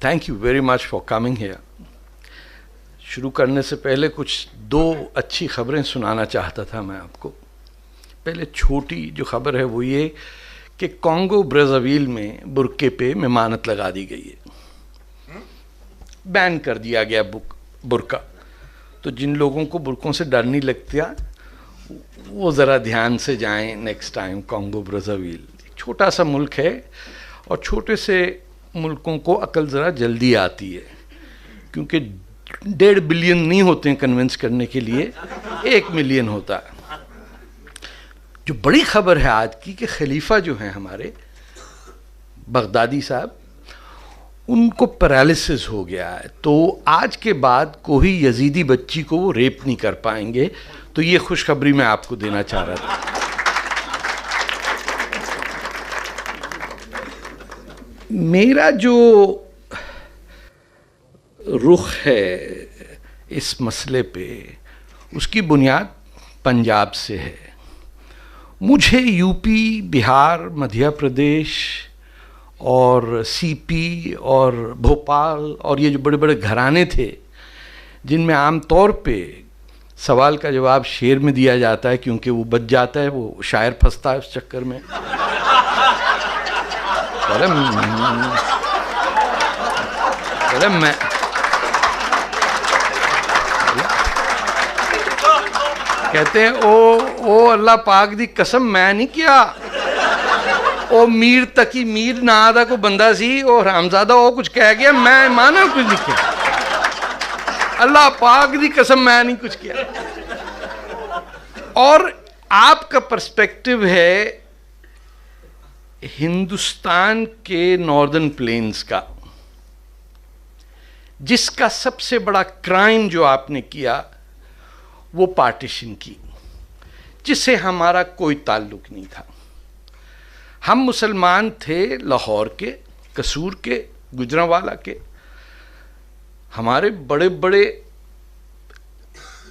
Thank you very much for coming here. शुरू करने से पहले कुछ दो अच्छी खबरें सुनाना चाहता था मैं आपको। पहले छोटी जो खबर है वो ये कि कॉन्गो ब्राज़ाविल में बुर्के पे ममानत लगा दी गई है, बैन कर दिया गया बुर्का। तो जिन लोगों को बुर्कों से डर नहीं लगता वो ज़रा ध्यान से जाएं नेक्स्ट टाइम कॉन्गो ब्राज़ाविल। छोटा सा मुल्क है और छोटे से मुल्कों को अकल ज़रा जल्दी आती है, क्योंकि 1.5 बिलियन नहीं होते हैं कन्विंस करने के लिए, 1 मिलियन होता है। जो बड़ी खबर है आज की कि खलीफा जो हैं हमारे बगदादी साहब, उनको पैरालिसिस हो गया है, तो आज के बाद कोई यजीदी बच्ची को वो रेप नहीं कर पाएंगे। तो ये खुशखबरी मैं आपको देना चाह रहा था। मेरा जो रुख है इस मसले पे, उसकी बुनियाद पंजाब से है। मुझे यूपी, बिहार, मध्य प्रदेश और सीपी और भोपाल और ये जो बड़े बड़े घराने थे जिनमें आम तौर पे सवाल का जवाब शेर में दिया जाता है, क्योंकि वो बच जाता है, वो शायर फंसता है उस चक्कर में। अरे मैं कहते हैं ओ अल्लाह पाक दी कसम मैं नहीं किया, ओ मीर तकी मीर ना दा को बंदा सी, ओ हरामजादा ओ कुछ कह गया, मैं माना कुछ नहीं किया, अल्लाह पाक दी कसम मैं नहीं कुछ किया। और आपका पर्सपेक्टिव है हिंदुस्तान के नॉर्दर्न प्लेन्स का, जिसका सबसे बड़ा क्राइम जो आपने किया वो पार्टीशन की, जिससे हमारा कोई ताल्लुक नहीं था। हम मुसलमान थे लाहौर के, कसूर के, गुजरांवाला के। हमारे बड़े बड़े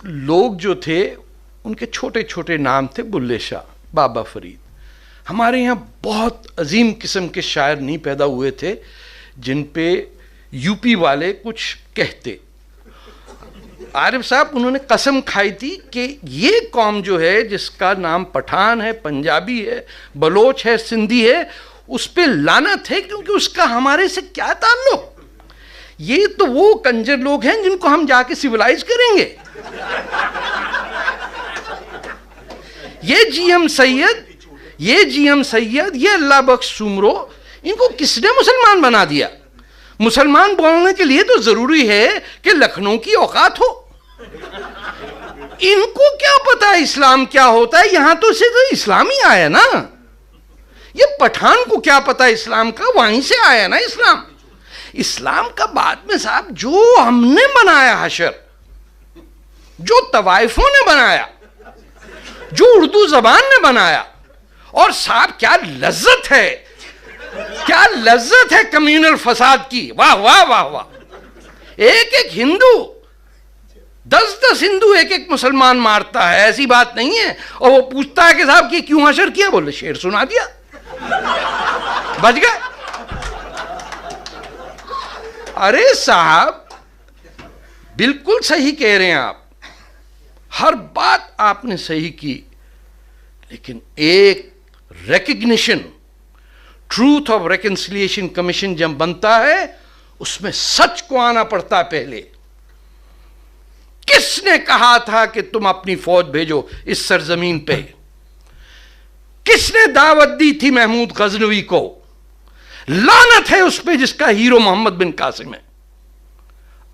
लोग जो थे उनके छोटे छोटे नाम थे, बुल्ले शाह, बाबा फरीद। हमारे यहाँ बहुत अजीम किस्म के शायर नहीं पैदा हुए थे जिन पे यूपी वाले कुछ कहते। आरिफ साहब उन्होंने कसम खाई थी कि ये कौम जो है जिसका नाम पठान है, पंजाबी है, बलोच है, सिंधी है, उस पे लानत है, क्योंकि उसका हमारे से क्या ताल्लुक। ये तो वो कंजर लोग हैं जिनको हम जाके सिविलाइज करेंगे। ये जीएम सैयद, ये अल्लाह बख्श सुमरो, इनको किसने मुसलमान बना दिया? मुसलमान बोलने के लिए तो जरूरी है कि लखनऊ की औकात हो। इनको क्या पता है इस्लाम क्या होता है? यहां तो सिर्फ इस्लाम ही आया ना। ये पठान को क्या पता है इस्लाम का? वहीं से आया ना इस्लाम। इस्लाम का बाद में साहब जो हमने बनाया हशर, जो तवाइफों ने बनाया, जो उर्दू जबान ने बनाया, और साहब क्या लज्जत है, क्या लज्जत है कम्युनल फसाद की। वाह वाह वाह वाह। एक एक हिंदू 10-10 हिंदू एक एक मुसलमान मारता है, ऐसी बात नहीं है। और वो पूछता है कि साहब कि क्यों हशर किया? बोले शेर सुना दिया, बच गए। अरे साहब बिल्कुल सही कह रहे हैं आप, हर बात आपने सही की, लेकिन एक recognition, truth of reconciliation commission जब बनता है उसमें सच को आना पड़ता है पहले। किसने कहा था कि तुम अपनी फौज भेजो इस सरजमीन पे? किसने दावत दी थी महमूद गजनवी को? लानत है उस पे जिसका हीरो मोहम्मद बिन कासिम है।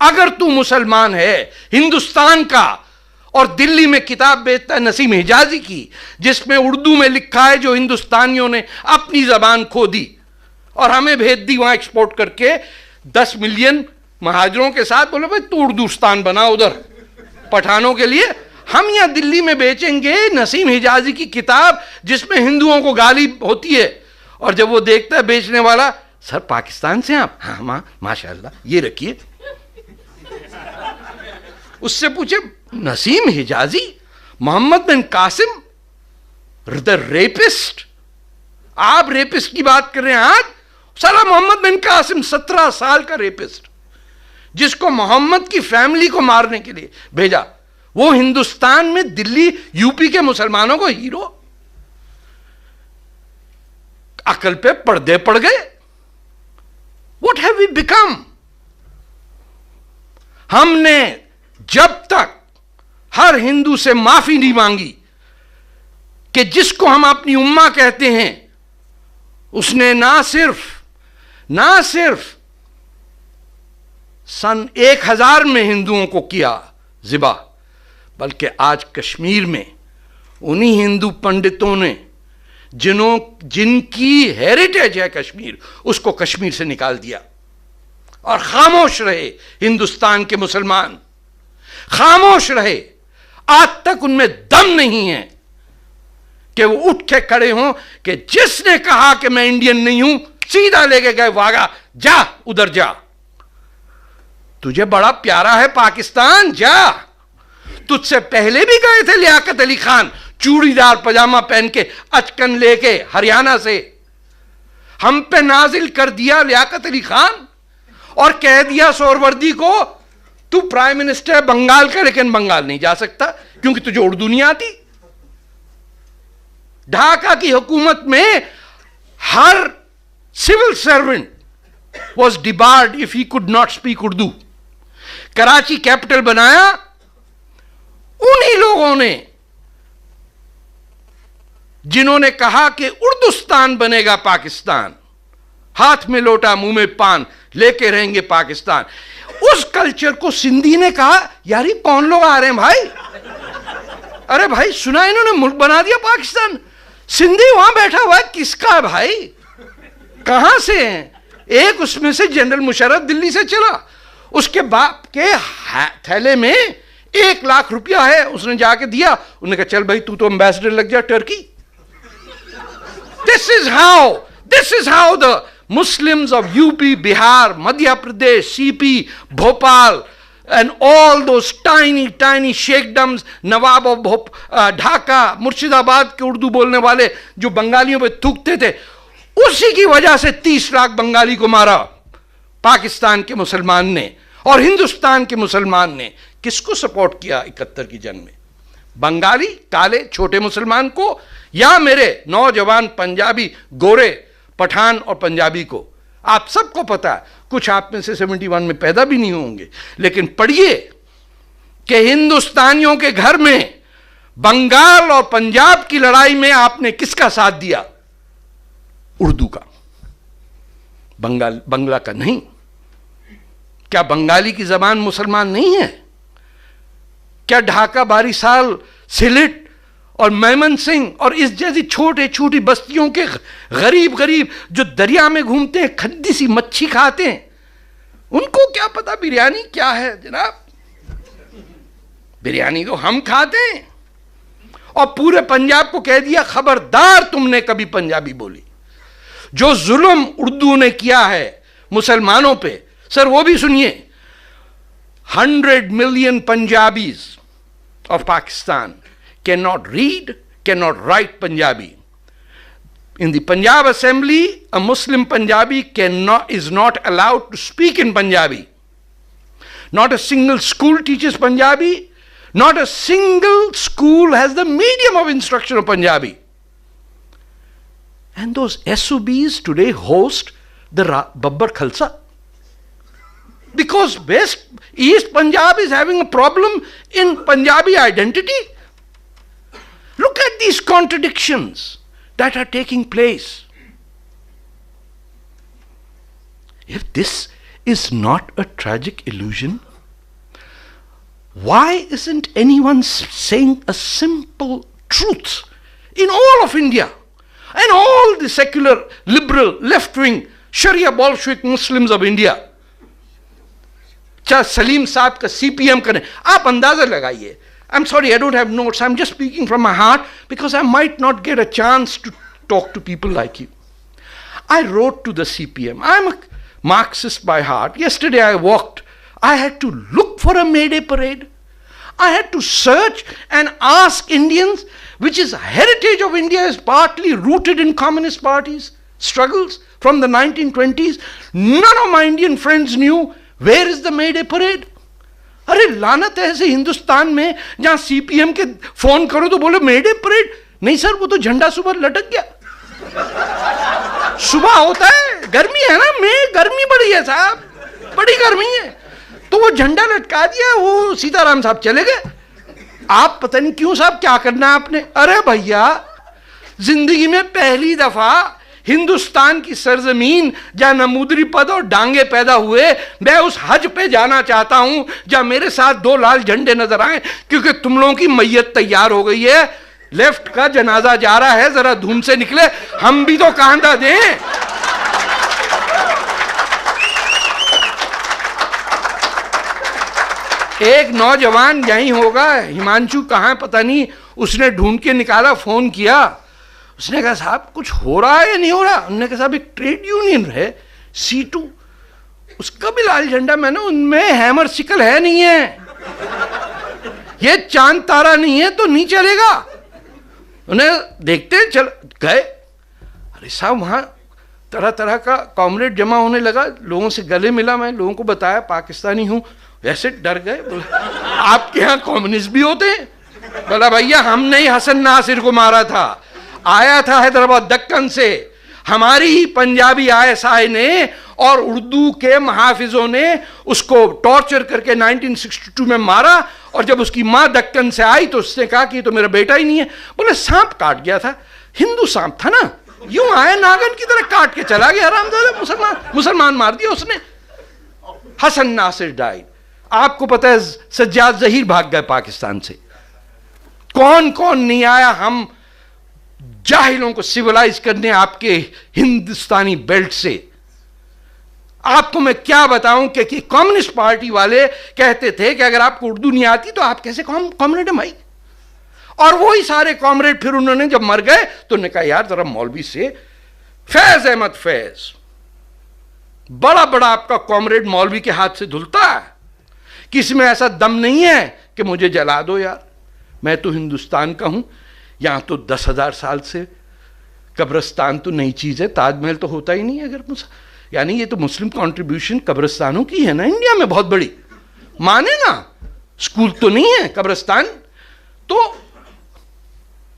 अगर तू मुसलमान है हिंदुस्तान का और दिल्ली में किताब बेचता है नसीम हिजाजी की, जिसमें उर्दू में लिखा है जो हिंदुस्तानियों ने अपनी जबान खो दी और हमें भेज दी वहां एक्सपोर्ट करके 10 मिलियन महाजरों के साथ, बोले भाई तू उर्दूस्तान बना उधर पठानों के लिए। हम यहां दिल्ली में बेचेंगे नसीम हिजाजी की किताब जिसमें हिंदुओं को गाली होती है, और जब वो देखता है बेचने वाला, सर पाकिस्तान से आप? हाँ मां माशाल्लाह, ये रखिए। उससे पूछे नसीम हिजाजी, मोहम्मद बिन कासिम, द रेपिस्ट, आप रेपिस्ट की बात कर रहे हैं आज? साला मोहम्मद बिन कासिम 17 साल का रेपिस्ट, जिसको मोहम्मद की फैमिली को मारने के लिए भेजा, वो हिंदुस्तान में दिल्ली यूपी के मुसलमानों को हीरो। अकल पे पर्दे पड़ गए। What have we become? हमने जब तक हर हिंदू से माफी नहीं मांगी कि जिसको हम अपनी उम्मा कहते हैं, उसने ना सिर्फ सन 1000 में हिंदुओं को किया ज़िबा, बल्कि आज कश्मीर में उन्हीं हिंदू पंडितों ने जिनकी हेरिटेज है कश्मीर, उसको कश्मीर से निकाल दिया। और खामोश रहे हिंदुस्तान के मुसलमान, खामोश रहे। आज तक उनमें दम नहीं है कि वो उठ के खड़े हों कि जिसने कहा कि मैं इंडियन नहीं हूं, सीधा लेके गए वागा, जा उधर जा, तुझे बड़ा प्यारा है पाकिस्तान, जा। तुझसे पहले भी गए थे लियाकत अली खान, चूड़ीदार पजामा पहन के, अचकन लेके हरियाणा से। हम पे नाजिल कर दिया लियाकत अली खान और कह दिया सोहरवर्दी को, तू प्राइम मिनिस्टर है बंगाल का, लेकिन बंगाल नहीं जा सकता क्योंकि तुझे उर्दू नहीं आती। ढाका की हुकूमत में हर civil servant was debarred if he could not speak Urdu. Karachi capital बनाया उन्हीं लोगों ने जिन्होंने कहा कि उर्दुस्तान बनेगा पाकिस्तान, हाथ में लोटा मुंह में पान, लेके रहेंगे पाकिस्तान। उस कल्चर को सिंधी ने कहा, यार ये कौन लोग आ रहे हैं भाई? अरे भाई सुना, इन्होंने मुल्क बना दिया पाकिस्तान। सिंधी वहां बैठा हुआ है, किसका है भाई? कहां से हैं? एक उसमें से जनरल मुशर्रफ दिल्ली से चला, उसके बाप के थैले में 1 लाख रुपया है, उसने जाके दिया। उन्होंने कहा चल भाई तू तो एम्बेसडर लग जा Turkey. This is how the Muslims of UP, Bihar, Madhya Pradesh, CP, Bhopal, and all those tiny sheikdoms, Nawab of Dhaka, Murshidabad के उर्दू बोलने वाले जो बंगालियों पे थूकते थे, उसी की वजह से 30 लाख बंगाली को मारा पाकिस्तान के मुसलमान ने। और हिंदुस्तान के मुसलमान ने किसको सपोर्ट किया 71 की जंग में? बंगाली काले छोटे मुसलमान को, या मेरे नौजवान पंजाबी गोरे पठान और पंजाबी को? आप सबको पता है, कुछ आप में से 71 में पैदा भी नहीं होंगे, लेकिन पढ़िए कि हिंदुस्तानियों के घर में बंगाल और पंजाब की लड़ाई में आपने किसका साथ दिया? उर्दू का, बंगला का नहीं। क्या बंगाली की जबान मुसलमान नहीं है? क्या ढाका, बारिसाल, सिलेट और मैमन सिंह और इस जैसी छोटे छोटी बस्तियों के गरीब जो दरिया में घूमते हैं, खद्दी सी मच्छी खाते हैं, उनको क्या पता बिरयानी क्या है? जनाब, बिरयानी तो हम खाते हैं। और पूरे पंजाब को कह दिया खबरदार तुमने कभी पंजाबी बोली। जो जुल्म उर्दू ने किया है मुसलमानों पे, सर वो भी सुनिए। 100 million Punjabis of Pakistan cannot read, cannot write Punjabi. In the Punjab Assembly, a Muslim Punjabi is not allowed to speak in Punjabi. Not a single school teaches Punjabi. Not a single school has the medium of instruction of Punjabi. And those SOBs today host the Babbar Khalsa. Because East Punjab is having a problem in Punjabi identity. Look at these contradictions that are taking place. If this is not a tragic illusion, why isn't anyone saying a simple truth in all of India and all the secular, liberal, left-wing, Sharia Bolshevik Muslims of India? चाहे सलीम साहब का CPM करें, आप अंदाजा लगाइए. I'm sorry, I don't have notes. I'm just speaking from my heart because I might not get a chance to talk to people like you. I wrote to the CPM. I'm a Marxist by heart. Yesterday I walked. I had to look for a May Day parade. I had to search and ask Indians, which is heritage of India, is partly rooted in communist parties, struggles. from the 1920s. None of my Indian friends knew where is the May Day parade. अरे लानत है ऐसे हिंदुस्तान में जहां CPM के phone करो तो बोले मे डे परेड. नहीं सर, वो तो झंडा सुबह लटक गया. सुबह होता है, गर्मी है ना, में गर्मी बड़ी है साहब, बड़ी गर्मी है, तो वो झंडा लटका दिया, वो सीताराम साहब चले गए. आप पता नहीं क्यों साहब, क्या करना है आपने. अरे भैया, जिंदगी में पहली दफा हिंदुस्तान की सरजमीन जहां नमूदरी पद और डांगे पैदा हुए, मैं उस हज पे जाना चाहता हूं जहां मेरे साथ 2 लाल झंडे नजर आए, क्योंकि तुम लोगों की मैयत तैयार हो गई है. लेफ्ट का जनाजा जा रहा है, जरा धूम से निकले, हम भी तो कांधा दें. एक नौजवान यहीं होगा, हिमांशु कहां पता नहीं, उसने ढूंढ के निकाला, फोन किया. उसने कहा साहब कुछ हो रहा है या नहीं हो रहा. उन्होंने कहा साहब एक ट्रेड यूनियन है C2, उसका भी लाल झंडा, मैंने उनमें हैमर सिकल है नहीं है, ये चांद तारा नहीं है तो नहीं चलेगा. उन्हें देखते चल गए. अरे साहब वहां तरह तरह का कॉमरेड जमा होने लगा, लोगों से गले मिला, मैं लोगों को बताया पाकिस्तानी हूं, वैसे डर गए. बोले आपके यहाँ कम्युनिस्ट भी होते हैं. बोला भैया हमने ही हसन नासिर को मारा था, आया था हैदराबाद दक्कन से, हमारी ही पंजाबी ISI ने और उर्दू के महाफिजों ने उसको टॉर्चर करके 1962 में मारा. और जब उसकी मां दक्कन से आई तो उसने कहा कि ये तो मेरा बेटा ही नहीं है. बोले सांप काट गया था, हिंदू सांप था ना, यूं आया नागन की तरह काट के चला गया, हरामजादा, मुसलमान मार दिया उसने. हसन नासिर डाइड. आपको पता है सज्जाद जहीर भाग गए पाकिस्तान से. कौन कौन नहीं आया हम जाहिलों को सिविलाइज करने आपके हिंदुस्तानी बेल्ट से. आपको मैं क्या बताऊं कि कम्युनिस्ट पार्टी वाले कहते थे कि अगर आपको उर्दू नहीं आती तो आप कैसे कॉमरेड हैं भाई. और वही सारे कॉमरेड फिर उन्होंने जब मर गए तो उन्होंने कहा यार जरा मौलवी से, फैज अहमद फैज, बड़ा बड़ा आपका कॉमरेड मौलवी के हाथ से धुलता है, किसी में ऐसा दम नहीं है कि मुझे जला दो यार. मैं तो हिंदुस्तान का हूं, यहां तो 10,000 साल से कब्रिस्तान तो नई चीज है, ताजमहल तो होता ही नहीं है. अगर यानी ये तो मुस्लिम कंट्रीब्यूशन कब्रिस्तानों की है ना इंडिया में बहुत बड़ी, माने ना, स्कूल तो नहीं है कब्रिस्तान. तो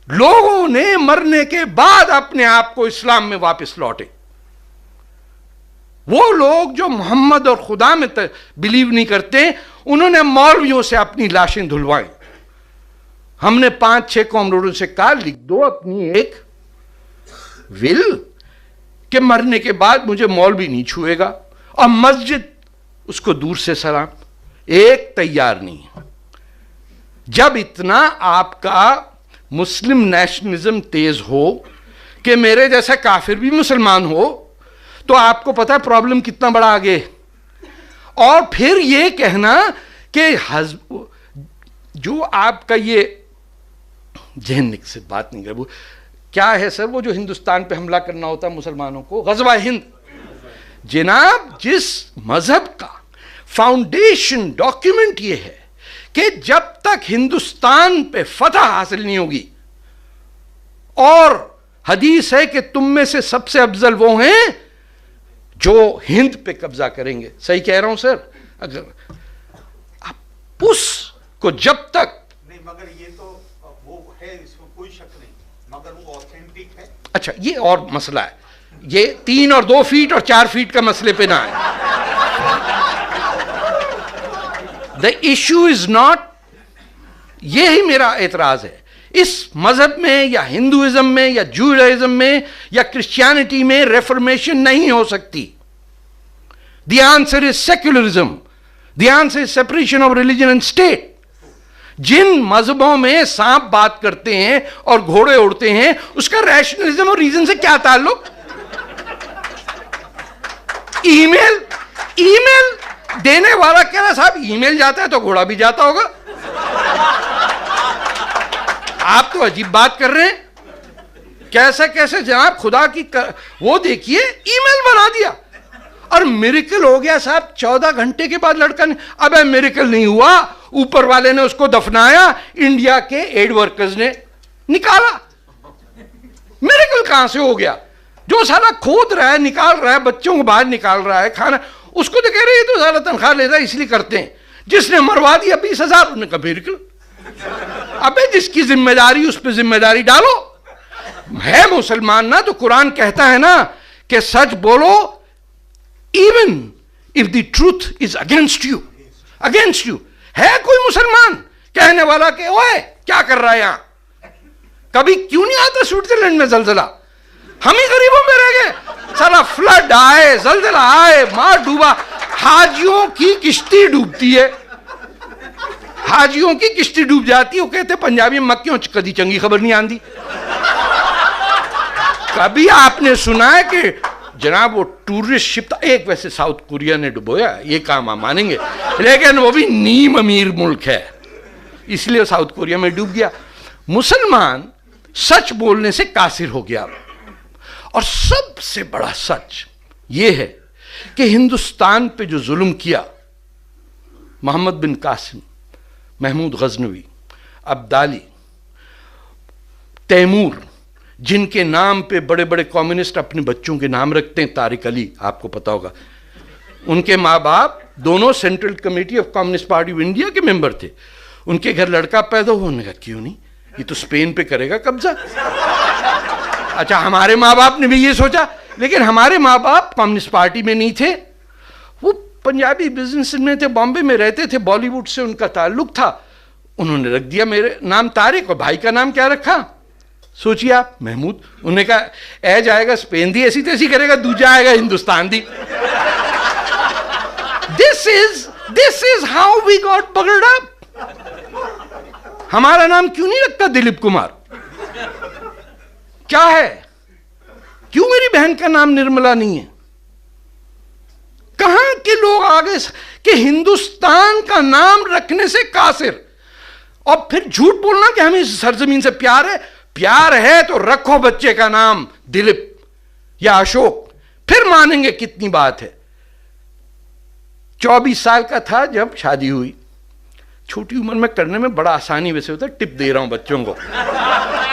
लोगों ने मरने के बाद अपने आप को इस्लाम में वापस लौटे. वो लोग जो मोहम्मद और खुदा में बिलीव नहीं करते, उन्होंने मौलवियों से अपनी लाशें धुलवाई. हमने 5-6 कॉमरेडों से कहा लिख दो अपनी एक विल कि मरने के बाद मुझे मौलवी नहीं छुएगा, और मस्जिद उसको दूर से सलाम. एक तैयार नहीं. जब इतना आपका मुस्लिम नेशनलिज्म तेज हो कि मेरे जैसा काफिर भी मुसलमान हो, तो आपको पता है प्रॉब्लम कितना बड़ा आगे. और फिर ये कहना कि जो आपका ये जहन से बात नहीं कर, वो क्या है सर, वो जो हिंदुस्तान पे हमला करना होता है मुसलमानों को, गज़वा हिंद. जनाब जिस मजहब का फाउंडेशन डॉक्यूमेंट ये है कि जब तक हिंदुस्तान पे फतह हासिल नहीं होगी, और हदीस है कि तुम में से सबसे अफजल वो हैं जो हिंद पे कब्जा करेंगे. सही कह रहा हूं सर. अगर आप उसको जब तक नहीं, मगर ये तो वो है, इसमें कोई शक नहीं, मगर वो ऑथेंटिक है. अच्छा ये और मसला है, ये 3 और 2 फीट और 4 फीट का मसले पे ना है. द इश्यू इज नॉट, ये ही मेरा एतराज है. इस मजहब में या हिंदुइज्म में या जूडाइज्म में या क्रिश्चियनिटी में रेफॉर्मेशन नहीं हो सकती. The answer is secularism, the answer is separation of religion and state. जिन मजहबों में सांप बात करते हैं और घोड़े उड़ते हैं, उसका रैशनलिज्म और रीजन से क्या ताल्लुक. ईमेल देने वाला कह रहा साहब ईमेल जाता है तो घोड़ा भी जाता होगा. आप तो अजीब बात कर रहे हैं. कैसे कैसे जनाब, खुदा की वो देखिए ईमेल बना दिया और मिरेकल हो गया साहब. 14 घंटे के बाद लड़का ने, अबे मिरेकल नहीं हुआ, ऊपर वाले ने उसको दफनाया, इंडिया के एड वर्कर्स ने निकाला. मिरेकल कहां से हो गया. जो साला खोद रहा है, निकाल रहा है, बच्चों को बाहर निकाल रहा है, खाना, उसको तो कह रहे हैं तो सारा तनख्वाह लेता है इसलिए करते हैं। जिसने मरवा दिया 20,000, उन्होंने कहा बिल्कुल, अबे जिसकी जिम्मेदारी उस पर जिम्मेदारी डालो। है मुसलमान ना तो कुरान कहता है ना कि सच बोलो, even if the truth is against you, against you. है कोई मुसलमान कहने वाला कि ओए क्या कर रहा है यहां? कभी क्यों नहीं आता स्विट्जरलैंड में जलजला? हम ही गरीबों में रह गए। सारा फ्लड आए, जलजला आए, मार डूबा, हाजियों की किश्ती डूबती है, हाजियों की किश्ती डूब जाती है। वो कहते पंजाबी में मक्कियों कदी चंगी खबर नहीं आंदी। कभी आपने सुना है कि जनाब वो टूरिस्ट शिप था? एक वैसे साउथ कोरिया ने डुबोया, ये काम आप मानेंगे, लेकिन वो भी नीम अमीर मुल्क है, इसलिए साउथ कोरिया में डूब गया। मुसलमान सच बोलने से कासिर हो गया। और सबसे बड़ा सच यह है कि हिंदुस्तान पे जो जुल्म किया मोहम्मद बिन कासिम, महमूद गजनवी, अब्दाली, तैमूर, जिनके नाम पे बड़े बड़े कम्युनिस्ट अपने बच्चों के नाम रखते हैं, तारिक अली आपको पता होगा, उनके माँ बाप दोनों central committee of communist party of India के मेंबर थे। उनके घर लड़का पैदा हुआ, उन्होंने कहा क्यों नहीं, ये तो स्पेन पे करेगा कब्जा। अच्छा, हमारे माँ बाप ने भी ये सोचा, लेकिन हमारे माँ बाप कम्युनिस्ट पार्टी में नहीं थे, वो पंजाबी बिजनेस में थे, बॉम्बे में रहते थे, बॉलीवुड से उनका ताल्लुक था। उन्होंने रख दिया मेरे नाम तारिक, और भाई का नाम क्या रखा सोचिए आप, महमूद। उन्होंने कहा ए जाएगा स्पेन दी ऐसी तैसी करेगा, दूजा आएगा हिंदुस्तान दी। This is how we got bungled up. हमारा नाम क्यों नहीं रखता दिलीप कुमार? क्या है? क्यों मेरी बहन का नाम निर्मला नहीं है? कहां के लोग आगे कि हिंदुस्तान का नाम रखने से कासिर, और फिर झूठ बोलना कि हमें इस सरजमीन से प्यार है। प्यार है तो रखो बच्चे का नाम दिलीप या अशोक, फिर मानेंगे कितनी बात है। 24 साल का था जब शादी हुई। छोटी उम्र में करने में बड़ा आसानी वैसे होता है, टिप दे रहा हूं बच्चों को।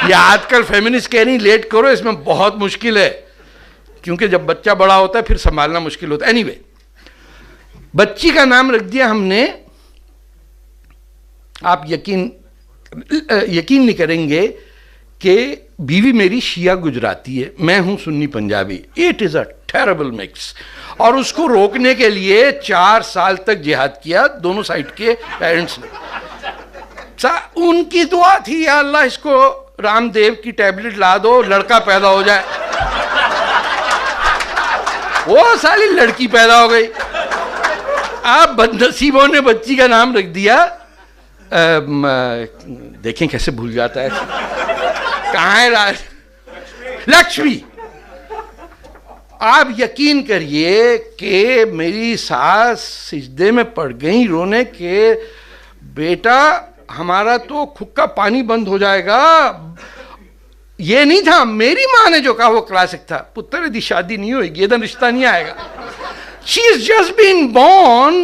ये आजकल फेमिनिस्ट कह रही लेट करो, इसमें बहुत मुश्किल है, क्योंकि जब बच्चा बड़ा होता है फिर संभालना मुश्किल होता है। एनीवे, बच्ची का नाम रख दिया हमने, आप यकीन नहीं करेंगे कि बीवी मेरी शिया गुजराती है, मैं हूं Sunni Punjabi. It is a terrible mix. और उसको रोकने के लिए 4 साल तक जिहाद किया दोनों साइड के पेरेंट्स ने। उनकी दुआ थी, या अल्लाह इसको रामदेव की टैबलेट ला दो, लड़का पैदा हो जाए। वो साली लड़की पैदा हो गई। आप बदनसीबों ने बच्ची का नाम रख दिया, देखें कैसे भूल जाता है, कहाँ है लक्ष्मी। आप यकीन करिए कि मेरी सास सिजदे में पड़ गई रोने के, बेटा हमारा तो खुद का पानी बंद हो जाएगा। ये नहीं था, मेरी माँ ने जो कहा वो क्लासिक था, पुत्र यदि शादी नहीं होगी इधर रिश्ता नहीं आएगा। She has just been born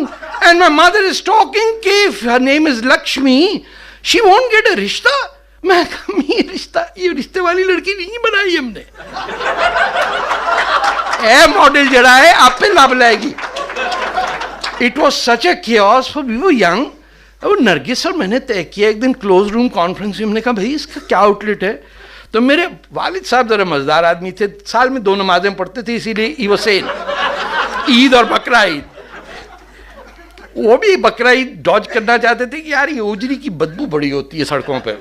and my mother is talking कि if her name is Lakshmi, she won't get a रिश्ता। मैं कहा ये रिश्ता, ये रिश्ते वाली लड़की नहीं बनाई हमने। ए मॉडल जरा है, आप पे लाभ लाएगी। It was such a chaos for we were young। अब नरगिस और मैंने तय किया एक दिन क्लोज रूम कॉन्फ्रेंस में, हमने कहा भाई इसका क्या आउटलेट है। तो मेरे वालिद साहब जरा मजेदार आदमी थे, साल में 2 नमाजें पढ़ते थे, इसीलिए ही वो सेन ईद और बकरा ईद। वो भी बकरा ईद डॉज करना चाहते थे कि यार ये उजरी की बदबू बड़ी होती है सड़कों पे,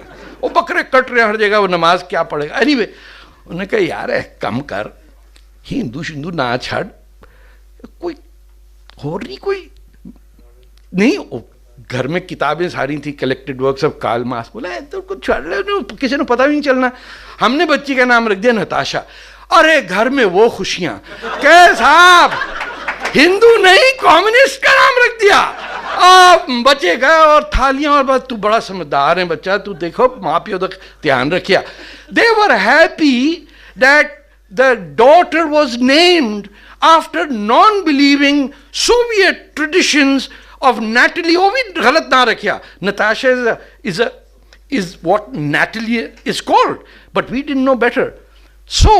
वो बकरे कट रहे हर जगह, वो नमाज क्या पढ़ेगा। एनीवे उन्होंने कहा यार कम कर, हिंदू शिंदू ना छाड़, कोई और नहीं, कोई नहीं। घर में किताबें सारी थी, collected works of Karl Marx. बोला तो कुछ छाड़ रहे, किसी ने पता भी नहीं चलना। हमने बच्ची का नाम रख दिया नताशा। अरे घर में वो खुशियां, क्या साहब हिंदू नहीं कम्युनिस्ट का नाम रख दिया। आप बचे गए और थालियां, और बस तू बड़ा समझदार है बच्चा, तू देखो माँ पियो तक ध्यान रखिया। They were happy that the daughter was named after non believing Soviet traditions of Natalie। वो भी गलत ना रखिया, Natasha is what Natalie is called, but we didn't know better। So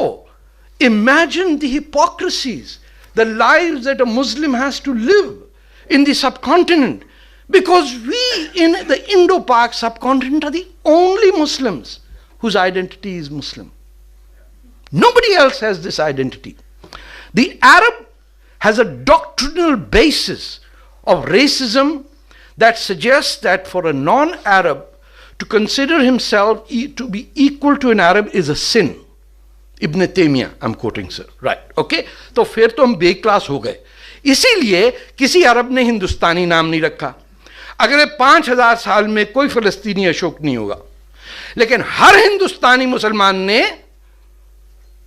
Imagine the hypocrisies, the lives that a Muslim has to live in the subcontinent, because we in the Indo-Pak subcontinent are the only Muslims whose identity is Muslim. Nobody else has this identity. The Arab has a doctrinal basis of racism that suggests that for a non-Arab to consider himself to be equal to an Arab is a sin. Ibn Taymiyyah, I'm quoting, sir. Right, okay? तो फिर तो हम बेक्लास हो गए. इसीलिए किसी अरब ने हिंदुस्तानी नाम नहीं रखा. अगले 5000 साल में कोई फिलिस्तीनी अशोक नहीं होगा, लेकिन हर हिंदुस्तानी मुसलमान ने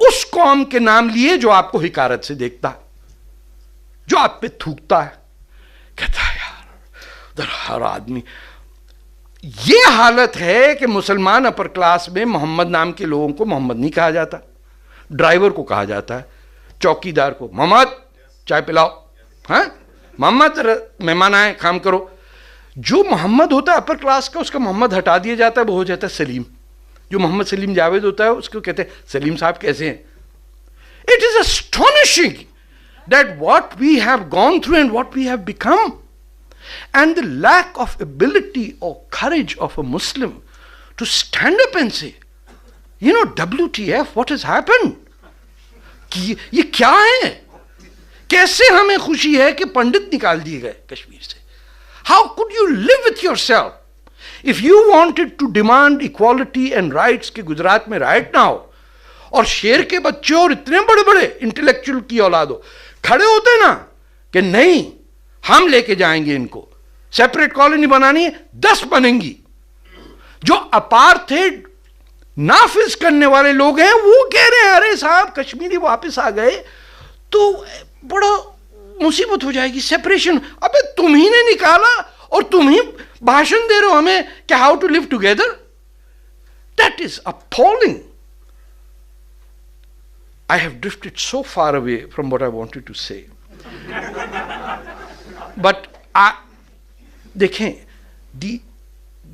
उस कौम के नाम लिए जो आपको हिकारत से देखता है, जो आप पे थूकता है. कहता है यार उधर हर आदमी. ये हालत है कि मुसलमान अपर क्लास में मोहम्मद नाम के लोगों को मोहम्मद नहीं कहा जाता, ड्राइवर को कहा जाता है, चौकीदार को मोहम्मद चाय पिलाओ, हाँ मोहम्मद मेहमान आए काम करो. जो मोहम्मद होता है अपर क्लास का, उसका मोहम्मद हटा दिया जाता है, वो हो जाता है सलीम. जो मोहम्मद सलीम जावेद होता है उसको कहते हैं सलीम साहब कैसे हैं. It is astonishing that what we have gone through and what we have become, and the lack of ability or courage of a Muslim to stand up and say, you know, WTF, what has happened? कि ये क्या है? कैसे हमें खुशी है कि पंडित निकाल दिए गए कश्मीर से? How could you live with yourself? If you wanted to demand equality and rights कि गुजरात में राइट ना हो, और शेर के बच्चे और इतने बड़े बड़े इंटेलेक्चुअल की औलाद हो खड़े होते ना कि नहीं हम लेके जाएंगे इनको, सेपरेट कॉलोनी बनानी है, 10 बनेंगी. जो अपार्थेड नाफिज करने वाले लोग हैं वो कह रहे हैं अरे साहब कश्मीरी वापस आ गए तो बड़ा मुसीबत हो जाएगी, सेपरेशन. अबे तुम ही ने निकाला और तुम ही भाषण दे रहे हो हमें कि how to live together. That is appalling. I have drifted so far away from what I wanted to say. But देखें,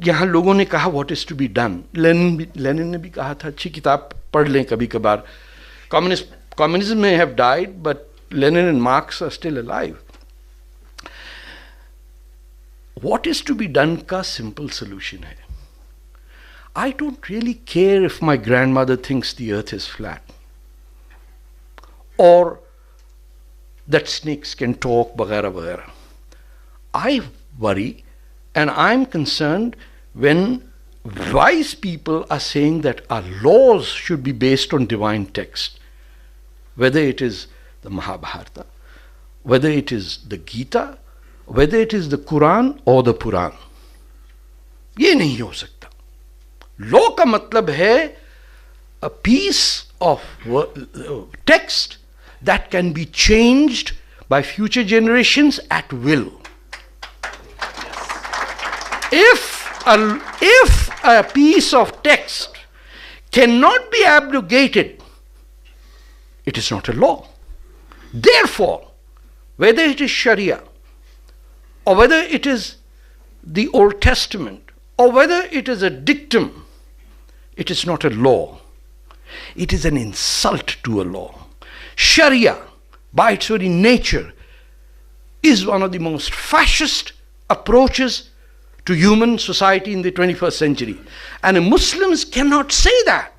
यहां लोगों ने कहा what is to be done. Lenin ने भी कहा था, अच्छी किताब पढ़ लें कभी कभार. कम्युनिज्म में have died but Lenin and Marx are still alive. What is to be done का सिंपल सोल्यूशन है. I don't really care if my grandmother thinks the earth is flat और that snakes can talk, वगैरह वगैरह. I worry and I'm concerned when wise people are saying that our laws should be based on divine text, whether it is the Mahabharata, whether it is the Gita, whether it is the Quran or the Puran. ये नहीं हो सकता. Law का मतलब है a piece of text that can be changed by future generations at will. If a piece of text cannot be abrogated, it is not a law. Therefore, whether it is Sharia or whether it is the Old Testament or whether it is a dictum, it is not a law. It is an insult to a law. Sharia, by its very nature, is one of the most fascist approaches to human society in the 21st century. And Muslims cannot say that.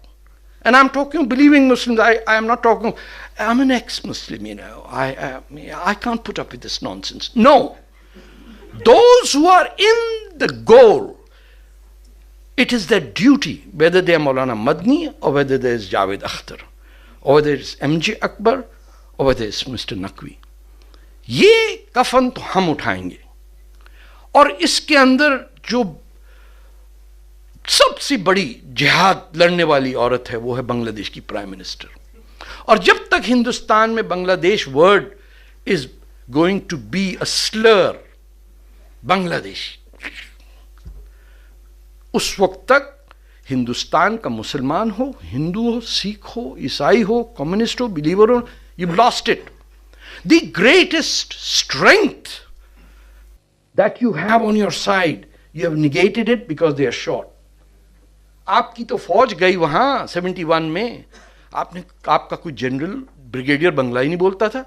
And I'm talking believing Muslims. I am not talking, I'm an ex-Muslim, you know. I can't put up with this nonsense. No. Those who are in the goal, it is their duty, whether they are Maulana Madni or whether there is Javed Akhtar, or whether it's MJ Akbar or whether it's Mr. Naqvi. ये कफन तो हम उठाएंगे. और इसके अंदर जो सबसे बड़ी जिहाद लड़ने वाली औरत है वो है बांग्लादेश की प्राइम मिनिस्टर. और जब तक हिंदुस्तान में Bangladesh word is going to be a slur, Bangladesh, उस वक्त तक हिंदुस्तान का मुसलमान हो, हिंदू हो, सिख हो, ईसाई हो, कम्युनिस्ट हो, बिलीवर हो, you lost it. The greatest strength that you have on your side, you have negated it because they are short. आपकी तो फौज गई वहां 71 में, आपका कोई जनरल ब्रिगेडियर बंगला ही नहीं बोलता था।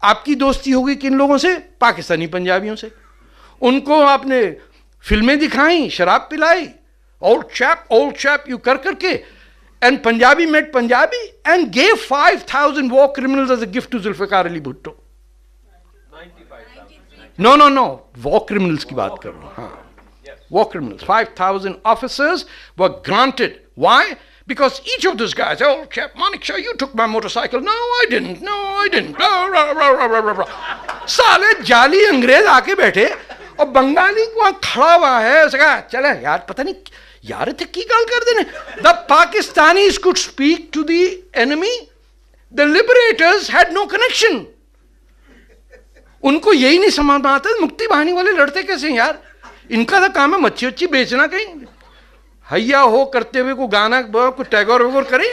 आपकी दोस्ती हो गई किन लोगों से? पाकिस्तानी पंजाबियों से। उनको आपने फिल्में दिखाई, शराब पिलाई, ओल्ड चैप यू कर करके, and Punjabi met Punjabi and gave 5,000 war criminals as a gift to Zulfikar Ali Bhutto. No, war criminals की बात कर रहा हूं। हाँ, war criminals. 5,000 officers were granted. Why? Because each of those guys, oh, chap, Manik Shah, you took my motorcycle. No, I didn't. साले जाली अंग्रेज आके बैठे और बंगाली वहां खड़ा हुआ है, उसने कहा चले यार, पता नहीं यार थे की गाल कर देने। The Pakistanis could speak to the enemy. The liberators had no connection. उनको यही नहीं समझ में आता मुक्ति बाहिनी वाले लड़ते कैसे यार। इनका तो काम है मच्छी वच्छी बेचना, कहीं हैया हो करते हुए को गाना को टैगोर वगोर करें।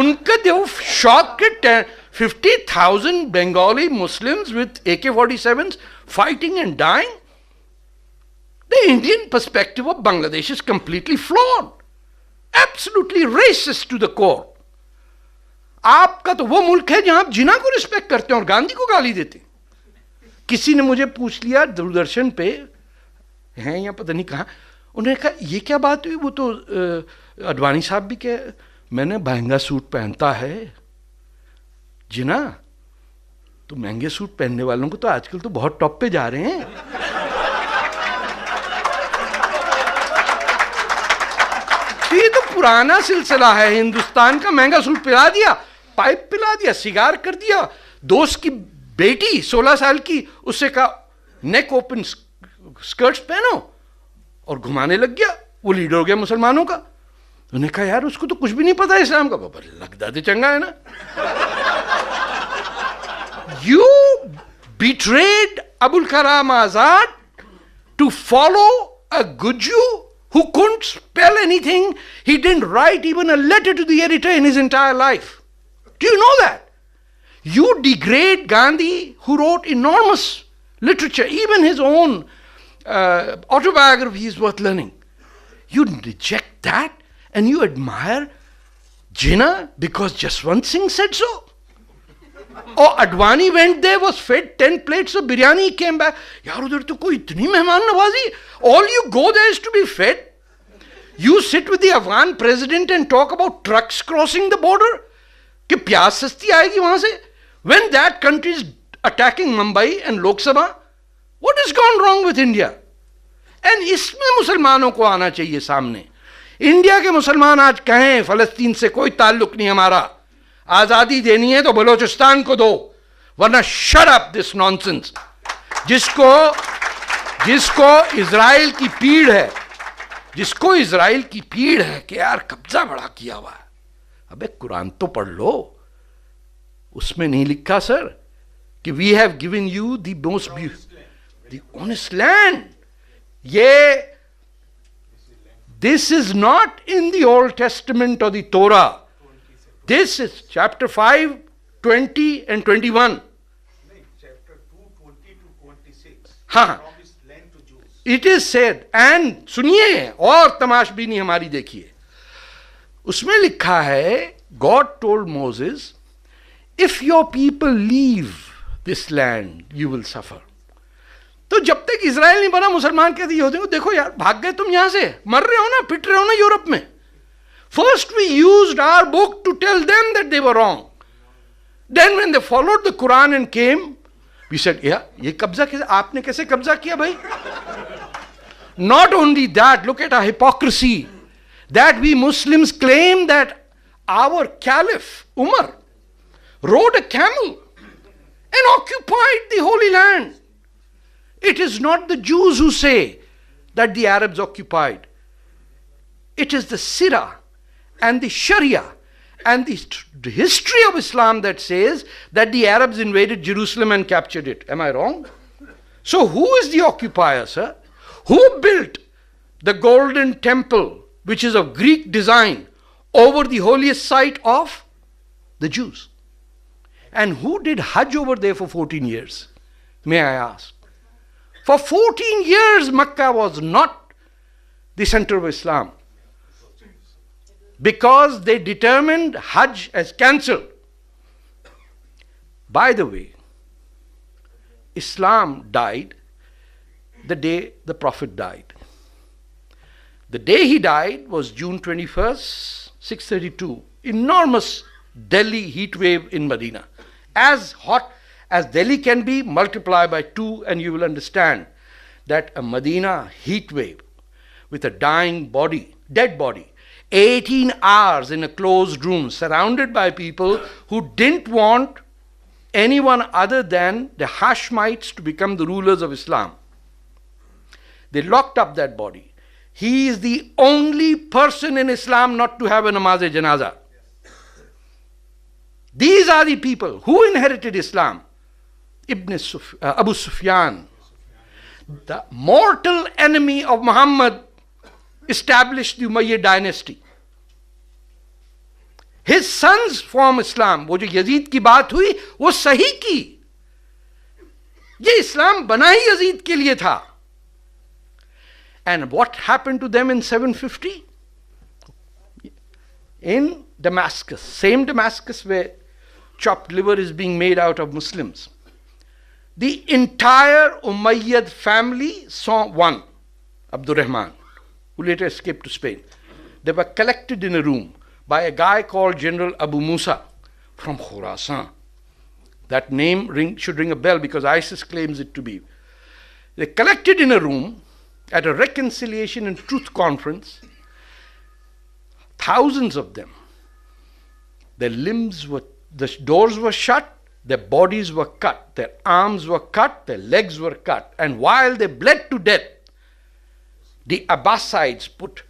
उनका देव शॉक के 50,000 Bengali Muslims with AK-47s fighting and dying. The Indian perspective of Bangladesh is completely flawed, absolutely racist to the core. आपका तो वो मुल्क है जहां आप जिना को रिस्पेक्ट करते हैं और गांधी को गाली देते हैं। किसी ने मुझे पूछ लिया दूरदर्शन पे हैं या पता नहीं कहाँ, उन्होंने कहा ये क्या बात हुई, वो तो अडवाणी साहब भी क्या, मैंने महंगा सूट पहनता है जिना, तो महंगे सूट पहनने वालों को तो आजकल तो बहुत टॉप पे जा रहे हैं। तो ये तो पुराना सिलसिला है हिंदुस्तान का। महंगा सूट पिला दिया, पाइप पिला दिया, सिगार कर दिया, दोस्त की बेटी 16 साल की, उससे कहा नेक ओपन स्कर्ट्स पहनो, और घुमाने लग गया। वो लीडर हो गया मुसलमानों का। उन्होंने कहा यार उसको तो कुछ भी नहीं पता इस्लाम का। बाबा लगता तो चंगा है ना। You betrayed Abul Kalam Azad to follow a Guju who couldn't spell anything. He didn't write even a letter to the editor in his entire life. Do you know that? You degrade Gandhi, who wrote enormous literature, even his own autobiography is worth learning. You reject that and you admire Jinnah because Jaswant Singh said so. Or Advani went there, was fed 10 plates of biryani, he came back. Yaar, udhar to koi itni mehman nawazi. All you go there is to be fed. You sit with the Afghan president and talk about trucks crossing the border. Ki pyaz sasti aayegi wahan se. When that country is attacking Mumbai and Lok Sabha, what has gone wrong with India? And इसमें मुसलमानों को आना चाहिए सामने। India के मुसलमान आज कहें फलस्तीन से कोई ताल्लुक नहीं हमारा, आजादी देनी है तो बलोचिस्तान को दो, वरना शट अप दिस नॉनसेंस। जिसको इजराइल की पीड़ है, जिसको इजराइल की पीड़ है कि यार कब्जा बड़ा किया हुआ है, अबे कुरान तो पढ़ लो। उसमें नहीं लिखा सर कि we have given you the most the honest land. ये this is not in the Old Testament or the Torah. This is chapter 5, 20 and 21. Chapter 2, 20 to 26. हाँ, Promised land to Jews. it is said, and सुनिए और तमाशबीनी हमारी देखिए, उसमें लिखा है God told Moses, if your people leave this land, you will suffer. तो जब तक इजराइल नहीं बना, मुसलमान कहते यहूदियों को देखो यार भाग गए तुम यहां से, मर रहे हो ना, पिट रहे हो ना यूरोप में। First we used our book to tell them that they were wrong, then when they followed the Quran and came we said या ये कब्जा कैसे, आपने कैसे कब्जा किया भाई। Not only that, look at our hypocrisy that we Muslims claim that our caliph Umar rode a camel and occupied the Holy Land. It is not the Jews who say that the Arabs occupied. It is the Sirah and the Sharia and the history of Islam that says that the Arabs invaded Jerusalem and captured it. Am I wrong? So who is the occupier, sir? Who built the golden temple, which is of Greek design, over the holiest site of the Jews? And who did Hajj over there for 14 years? May I ask? For 14 years, Makkah was not the center of Islam. because they determined Hajj as cancelled. By the way, Islam died the day the Prophet died. The day he died was June 21st, 632. Enormous Delhi heat wave in Medina. As hot as Delhi can be, multiply by 2 and you will understand that a Medina heat wave with a dying body, dead body, 18 hours in a closed room surrounded by people who didn't want anyone other than the Hashemites to become the rulers of Islam. They locked up that body. He is the only person in Islam not to have a namaz-e-janaza. These are the people who inherited Islam. Abu Sufyan, the mortal enemy of Muhammad, established the Umayyad dynasty. His sons form Islam. वो जो Yazid की बात हुई वो सही की. ये इस्लाम बना ही यजीद के लिए था. And what happened to them in 750? In Damascus, same Damascus where chopped liver is being made out of Muslims. The entire Umayyad family saw one, Abdur Rahman, who later escaped to Spain. They were collected in a room by a guy called General Abu Musa from Khurasan. That name should ring a bell because ISIS claims it to be. They collected in a room at a reconciliation and truth conference, thousands of them. Their limbs were, the doors were shut, their bodies were cut, their arms were cut, their legs were cut. And while they bled to death, the Abbasides put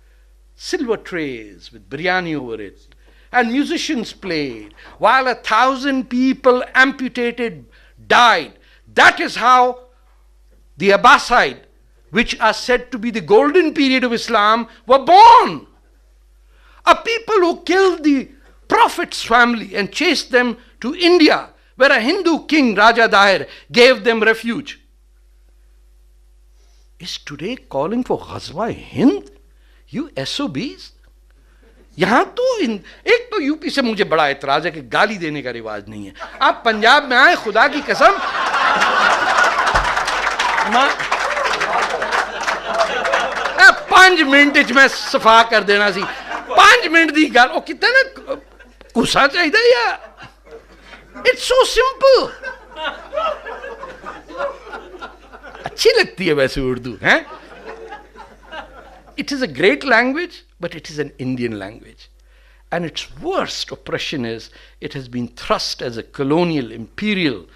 silver trays with biryani over it, and musicians played, while 1,000 people amputated died. That is how the Abbasid, which are said to be the golden period of Islam, were born. A people who killed the Prophet's family and chased them to India, where a Hindu king, Raja Daher, gave them refuge, is today calling for Ghazwa Hind? You SOBs? यहाँ तो एक तो UP से मुझे बड़ा एतराज है कि गाली देने का रिवाज नहीं है. आप पंजाब में आए, खुदा की कसम, 5 मिनट में सफा कर देना सी. 5 मिनट दी गल, कितना ना गुस्सा चाहिए या. It's so simple. अच्छी लगती है वैसे उर्दू, हैं? It is a great language, but it is an Indian language. And its worst oppression is it has been thrust as a colonial, imperial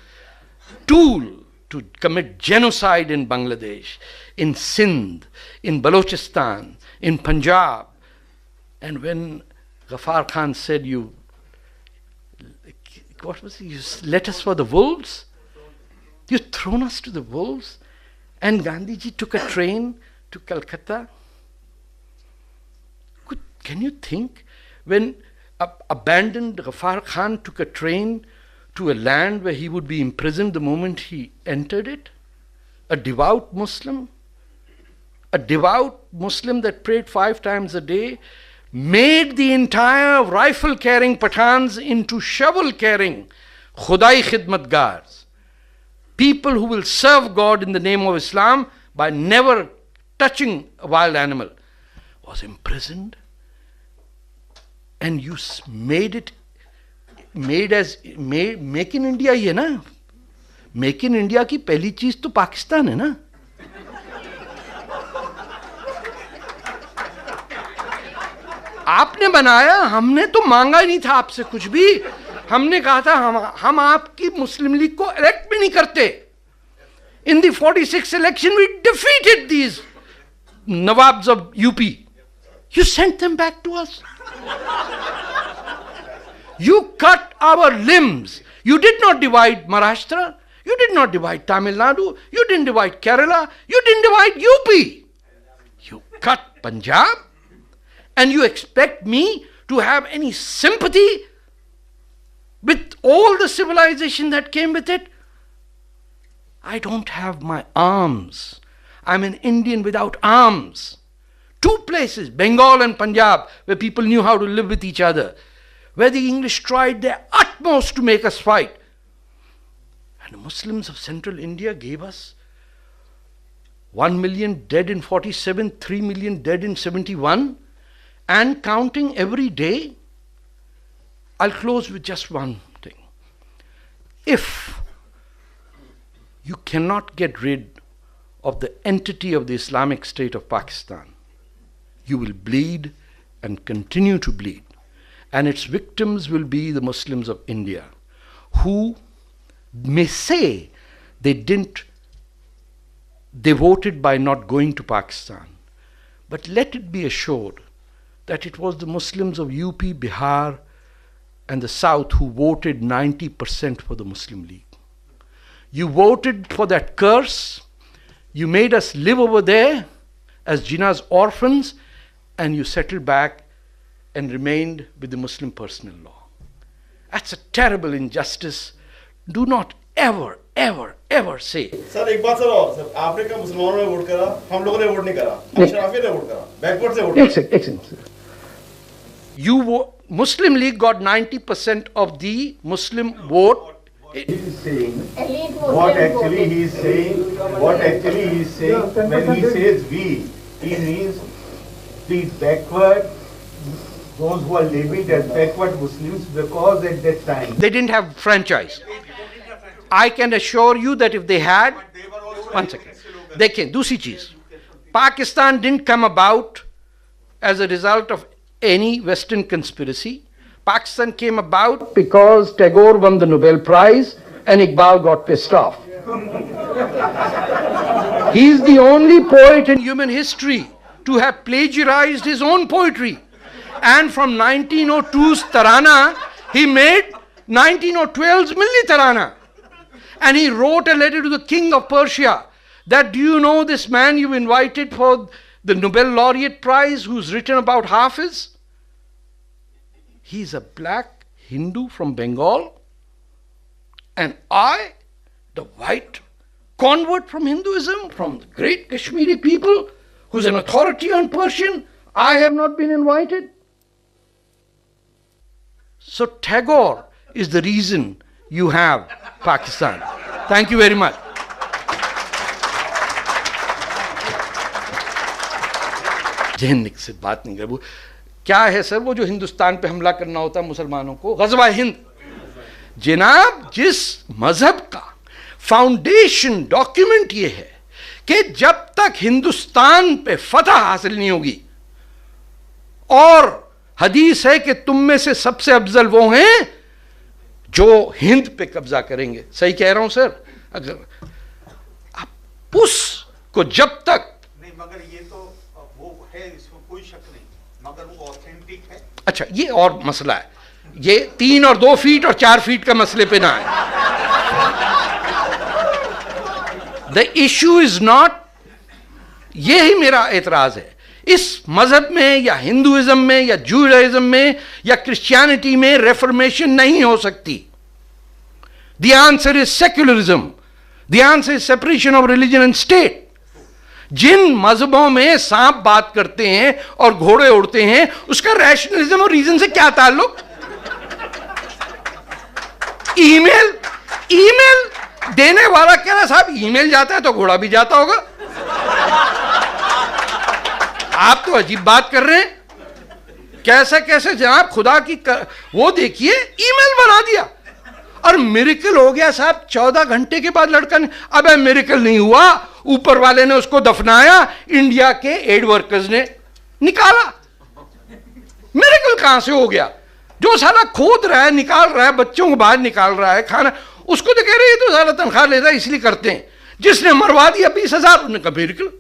tool to commit genocide in Bangladesh, in Sindh, in Balochistan, in Punjab. And when Ghaffar Khan said, what was it? You let us for the wolves? You've thrown us to the wolves? And Gandhiji took a train to Calcutta. Can you think when abandoned Ghaffar Khan took a train to a land where he would be imprisoned the moment he entered it? A devout Muslim that prayed 5 times a day, made the entire rifle-carrying Pathans into shovel-carrying Khudai khidmatgars. People who will serve God in the name of Islam by never touching a wild animal, was imprisoned. And you made in India ही है ना. Make in India की पहली चीज तो पाकिस्तान है ना. आपने बनाया, हमने तो मांगा ही नहीं था आपसे कुछ भी. हमने कहा था हम आपकी मुस्लिम लीग को इलेक्ट भी नहीं करते. In the 46 election we defeated these Nawabs of UP. You sent them back to us. You cut our limbs. You did not divide Maharashtra. You did not divide Tamil Nadu. You didn't divide Kerala. You didn't divide UP. You cut Punjab. And you expect me to have any sympathy with all the civilization that came with it? I don't have my arms. I'm an Indian without arms Two places, Bengal and Punjab, where people knew how to live with each other, where the English tried their utmost to make us fight. And the Muslims of central India gave us 1 million dead in 47, 3 million dead in 71, and counting every day. I'll close with just one thing. If you cannot get rid of the entity of the Islamic State of Pakistan, you will bleed and continue to bleed. And its victims will be the Muslims of India, who may say they voted by not going to Pakistan. But let it be assured that it was the Muslims of UP, Bihar, and the South who voted 90% for the Muslim League. You voted for that curse. You made us live over there as Jinnah's orphans, and you settled back and remained with the Muslim personal law. That's a terrible injustice. Do not ever, ever, ever say. Sir एक बात sir और sir आपने कहा मुसलमानों ने vote करा, हम लोगों ने वोट नहीं करा, अशराफी ने वोट करा, बैकवर्ड से वोट करा. Muslim League got 90% of the Muslim vote. He is saying what actually he is saying when he says we, he means the backward, those who are labeled as backward Muslims, because at that time They didn't have franchise. I can assure you that if they had, one second, they can. दूसरी चीज, Pakistan didn't come about as a result of any Western conspiracy. Pakistan came about because Tagore won the Nobel Prize and Iqbal got pissed off. He's the only poet in human history to have plagiarized his own poetry. And from 1902's Tarana, he made 1912's Milli Tarana. And he wrote a letter to the king of Persia that, do you know this man you invited for the Nobel Laureate Prize who's written about Hafiz? He's a black Hindu from Bengal, and I, the white convert from Hinduism, from the great Kashmiri people, who's an authority on Persian, I have not been invited. So Tagore is the reason you have Pakistan. Thank you very much. जहन से बात नहीं कर, वो क्या है sir, वो जो हिंदुस्तान पे हमला करना होता है मुसलमानों को, गज़वा हिंद. जनाब, जिस मजहब का फाउंडेशन डॉक्यूमेंट ये है कि जब तक हिंदुस्तान पे फतह हासिल नहीं होगी, और हदीस है कि तुम में से सबसे अफजल वो हैं जो हिंद पे कब्जा करेंगे. सही कह रहा हूं सर? अगर आप उसको जब तक नहीं, मगर ये तो वो है, इसमें कोई शक नहीं, मगर वो ऑथेंटिक है. अच्छा, ये और मसला है, ये 3 और 2 फीट और 4 फीट का मसले पे ना है. द इशू इज नॉट, ये ही मेरा एतराज है. इस मजहब में या हिंदुइज्म में या जूडाइज्म में या क्रिश्चियनिटी में रेफॉर्मेशन नहीं हो सकती. The answer is secularism. The answer is separation of religion and state. जिन मजहबों में सांप बात करते हैं और घोड़े उड़ते हैं, उसका रैशनलिज्म और रीजन से क्या ताल्लुक? ईमेल देने वाला कह रहा साहब ईमेल जाता है तो घोड़ा भी जाता होगा. आप तो अजीब बात कर रहे हैं. कैसे कैसे जनाब, खुदा की वो देखिए, ईमेल बना दिया और मिरेकल हो गया साहब. 14 घंटे के बाद लड़का ने, अब मिरेकल नहीं हुआ, ऊपर वाले ने उसको दफनाया, इंडिया के एड वर्कर्स ने निकाला. मिरेकल कहां से हो गया? जो साला खोद रहा है, निकाल रहा है, बच्चों को बाहर निकाल रहा है, खाना, उसको तो कह रहे हैं तो सारा तनख्वाह लेता है इसलिए करते हैं. जिसने मरवा दिया 20,000, उन्होंने कहा मिरेकल.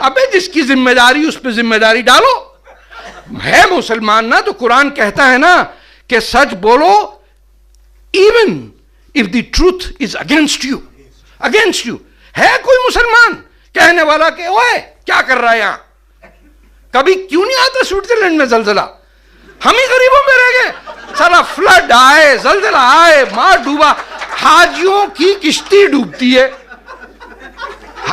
अबे जिसकी जिम्मेदारी उस पर जिम्मेदारी डालो. है मुसलमान ना, तो कुरान कहता है ना कि सच बोलो, even if the truth is against you. Against you है कोई मुसलमान कहने वाला कि ओए क्या कर रहा है यहां? कभी क्यों नहीं आता स्विट्जरलैंड में जलजला? हम ही गरीबों में रह गए. सारा फ्लड आए, जलजला आए, मार डूबा, हाजियों की किश्ती डूबती है.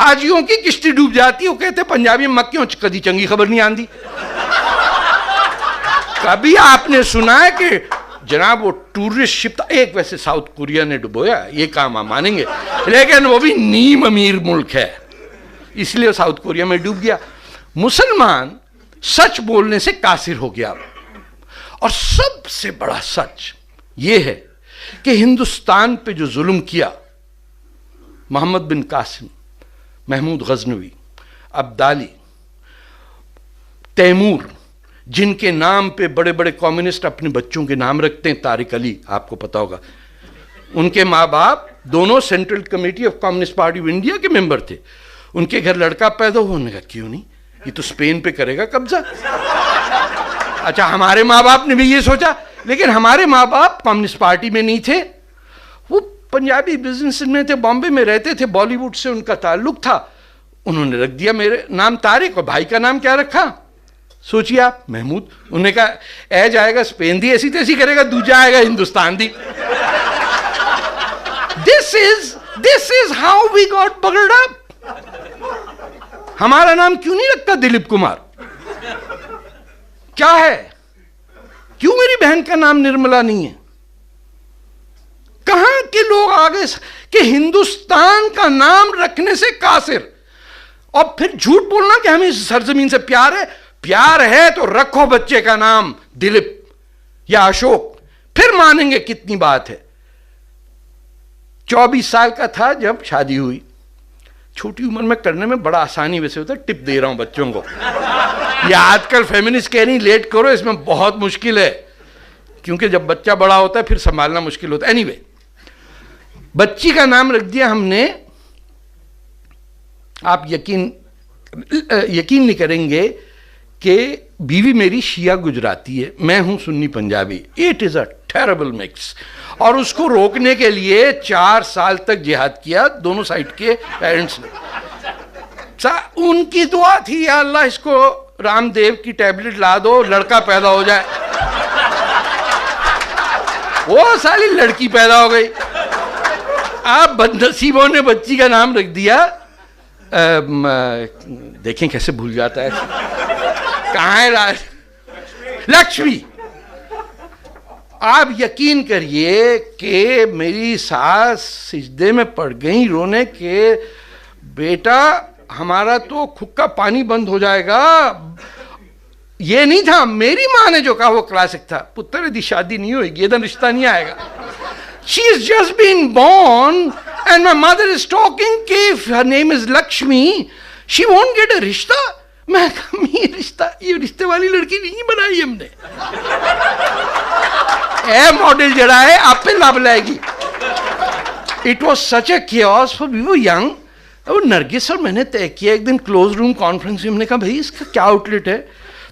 हाजियों की किश्ती डूब जाती है, वो कहते पंजाबी में मक्कियों कदी चंगी खबर नहीं आती। कभी आपने सुना है कि जनाब वो टूरिस्ट शिप था, एक वैसे साउथ कोरिया ने डुबोया, ये काम हम मानेंगे, लेकिन वो भी नीम अमीर मुल्क है, इसलिए साउथ कोरिया में डूब गया। मुसलमान सच बोलने से कासिर हो गया। और सबसे बड़ा सच ये है कि हिंदुस्तान पे जो जुल्म किया मोहम्मद बिन कासिम, महमूद गजनवी, अब्दाली, तैमूर, जिनके नाम पे बड़े बड़े कम्युनिस्ट अपने बच्चों के नाम रखते हैं, तारिक अली आपको पता होगा, उनके माँ बाप दोनों central committee of communist party of India के मेंबर थे। उनके घर लड़का पैदा हुआ, उन्होंने कहा क्यों नहीं, ये तो स्पेन पे करेगा कब्जा। अच्छा, हमारे माँ बाप ने भी ये सोचा, लेकिन हमारे माँ बाप कम्युनिस्ट पार्टी में नहीं थे, वो पंजाबी बिजनेस में थे, बॉम्बे में रहते थे, बॉलीवुड से उनका ताल्लुक था। उन्होंने रख दिया मेरे नाम तारिक, और भाई का नाम क्या रखा सोचिए आप, महमूद। उन्होंने कहा ए जाएगा स्पेन दी ऐसी तैसी करेगा, दूजा आएगा हिंदुस्तान दी। This is how we got bungled up. हमारा नाम क्यों नहीं रखता दिलीप कुमार? क्या है, क्यों मेरी बहन का नाम निर्मला नहीं है? कहां के लोग आगे कि हिंदुस्तान का नाम रखने से कासिर, और फिर झूठ बोलना कि हमें इस सरजमीन से प्यार है। प्यार है तो रखो बच्चे का नाम दिलीप या अशोक, फिर मानेंगे कितनी बात है। 24 साल का था जब शादी हुई। छोटी उम्र में करने में बड़ा आसानी वैसे होता है, टिप दे रहा हूं बच्चों को। ये आजकल फेमिनिस्ट कह रही लेट करो, इसमें बहुत मुश्किल है, क्योंकि जब बच्चा बड़ा होता है फिर संभालना मुश्किल होता है। एनीवे, बच्ची का नाम रख दिया हमने, आप यकीन नहीं करेंगे कि बीवी मेरी शिया गुजराती है, मैं हूं Sunni Punjabi. It is a terrible mix. और उसको रोकने के लिए 4 साल तक जिहाद किया दोनों साइड के पेरेंट्स ने। उनकी दुआ थी, या अल्लाह इसको रामदेव की टैबलेट ला दो, लड़का पैदा हो जाए। वो साली लड़की पैदा हो गई। आप बदनसीबों ने बच्ची का नाम रख दिया, देखें कैसे भूल जाता है, कहाँ है राज, लक्ष्मी। आप यकीन करिए कि मेरी सास सिजदे में पड़ गई रोने के, बेटा हमारा तो खुद का पानी बंद हो जाएगा। ये नहीं था, मेरी माँ ने जो कहा वो क्लासिक था, पुत्र यदि शादी नहीं होगी इधर रिश्ता नहीं आएगा। She has just been born and my mother is talking कि if her name is Lakshmi, she won't get a रिश्ता। मैं कहा ये रिश्ता, ये रिश्ते वाली लड़की नहीं बनाई हमने। ए मॉडल जड़ा है आप पे लाभ लाएगी। It was such a chaos for we were young। वो नरगिस और मैंने तय किया एक दिन क्लोज रूम कॉन्फ्रेंस में, हमने कहा भाई इसका क्या आउटलेट है।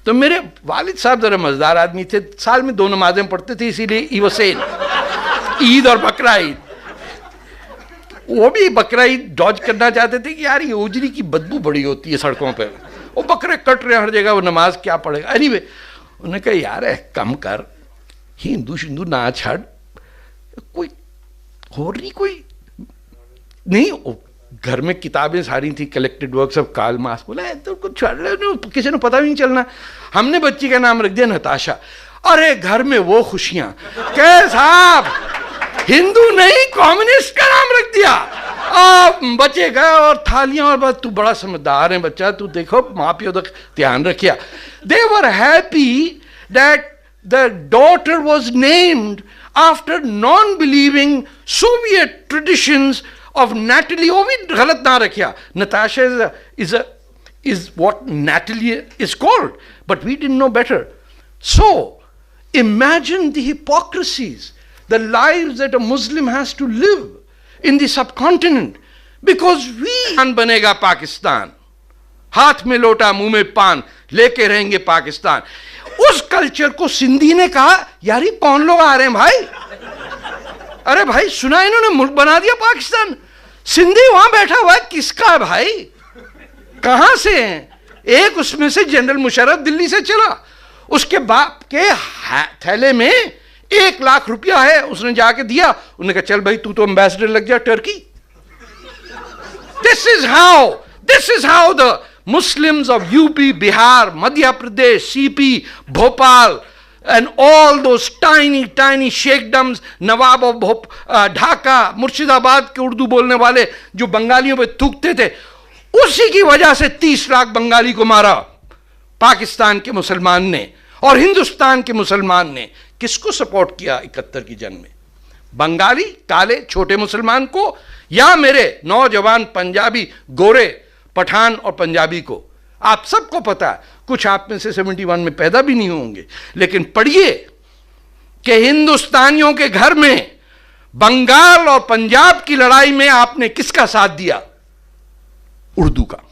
तो मेरे वालिद साहब जरा मजेदार आदमी थे, साल में 2 नमाजें पढ़ते थे, इसीलिए ही वाज सेन, ईद और बकरा ईद। वो भी बकरा ईद डॉज करना चाहते थे कि यार ये उजरी की बदबू बड़ी होती है सड़कों पे, वो बकरे कट रहे हर जगह, वो नमाज क्या पढ़ेगा। एनीवे उन्होंने कहा यार कम कर, हिंदू शिंदू ना छड़, कोई और नहीं, कोई नहीं। घर में किताबें सारी थी, collected works of Karl Marx. बोला तो कुछ छड़ रहे, किसी ने पता भी नहीं चलना। हमने बच्ची का नाम रख दिया नताशा। अरे घर में वो खुशियां, क्या साहब हिंदू नहीं कम्युनिस्ट का नाम रख दिया। आप बचे गए और थालियां, और बस तू बड़ा समझदार है बच्चा, तू देखो माँ पियो तक ध्यान रखिया। They were happy that the daughter was named after non believing Soviet traditions of Natalie। वो भी गलत ना रखिया, Natasha is what Natalie is called, but we didn't know better। So imagine the hypocrisies, the lives that a Muslim has to live in the subcontinent because we बनेगा पाकिस्तान, हाथ में लोटा मुंह में पान लेके रहेंगे पाकिस्तान। उस कल्चर को सिंधी ने कहा यार ये कौन लोग आ रहे हैं भाई, अरे भाई सुना इन्होंने मुल्क बना दिया पाकिस्तान। सिंधी वहां बैठा हुआ है, किसका है भाई, कहां से है? एक उसमें से जनरल मुशर्रफ दिल्ली से चला, उसके बाप के थैले में 1 लाख रुपया है, उसने जाके दिया, उन्होंने कहा चल भाई तू तो एम्बेसडर लग जा Turkey. This is how the Muslims of UP, Bihar, Madhya Pradesh, CP, Bhopal, and all those tiny sheikdoms, Nawab of Dhaka, Murshidabad के उर्दू बोलने वाले जो बंगालियों पे थूकते थे, उसी की वजह से 30 लाख बंगाली को मारा पाकिस्तान के मुसलमान ने। और हिंदुस्तान के मुसलमान ने किसको सपोर्ट किया 71 की जंग में? बंगाली काले छोटे मुसलमान को, या मेरे नौजवान पंजाबी गोरे पठान और पंजाबी को? आप सबको पता है, कुछ आप में से 71 में पैदा भी नहीं होंगे, लेकिन पढ़िए कि हिंदुस्तानियों के घर में बंगाल और पंजाब की लड़ाई में आपने किसका साथ दिया? उर्दू का,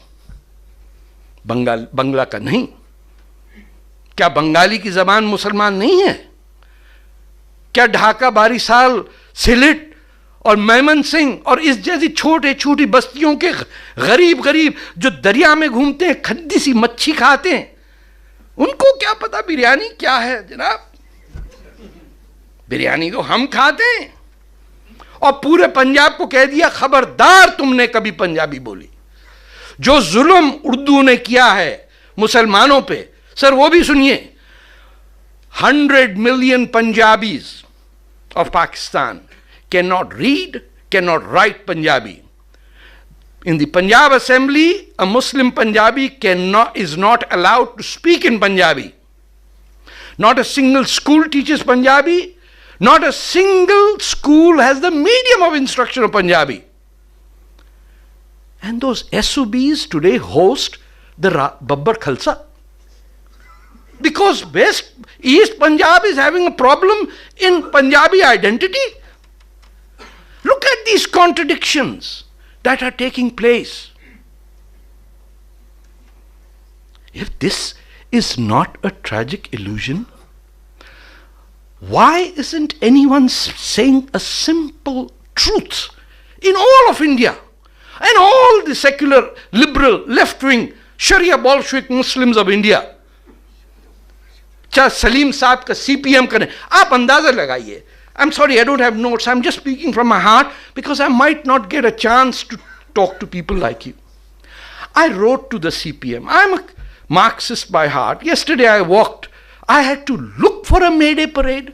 बंगला का नहीं। क्या बंगाली की जबान मुसलमान नहीं है? क्या ढाका, बारिसाल, सिलेट और मैमन सिंह और इस जैसी छोटे छोटी बस्तियों के गरीब जो दरिया में घूमते हैं, खद्दी सी मच्छी खाते हैं, उनको क्या पता बिरयानी क्या है जनाब? बिरयानी तो हम खाते हैं। और पूरे पंजाब को कह दिया, खबरदार तुमने कभी पंजाबी बोली। जो जुल्म उर्दू ने किया है मुसलमानों पे, सर वो भी सुनिए। 100 million Punjabis of Pakistan cannot read, cannot write Punjabi. In the Punjab Assembly, a Muslim Punjabi is not allowed to speak in Punjabi. Not a single school teaches Punjabi. Not a single school has the medium of instruction of Punjabi. And those SOBs today host the Babbar Khalsa. Because East Punjab is having a problem in Punjabi identity. Look at these contradictions that are taking place. If this is not a tragic illusion, why isn't anyone saying a simple truth in all of India and all the secular, liberal, left-wing, Sharia Bolshevik Muslims of India? चाहे सलीम साहब का CPM करें, आप अंदाजा लगाइए। I'm sorry, I don't have notes. I'm just speaking from my heart because I might not get a chance to talk to people like you. I wrote to the CPM. I'm a Marxist by heart. Yesterday I walked. I had to look for a May Day parade.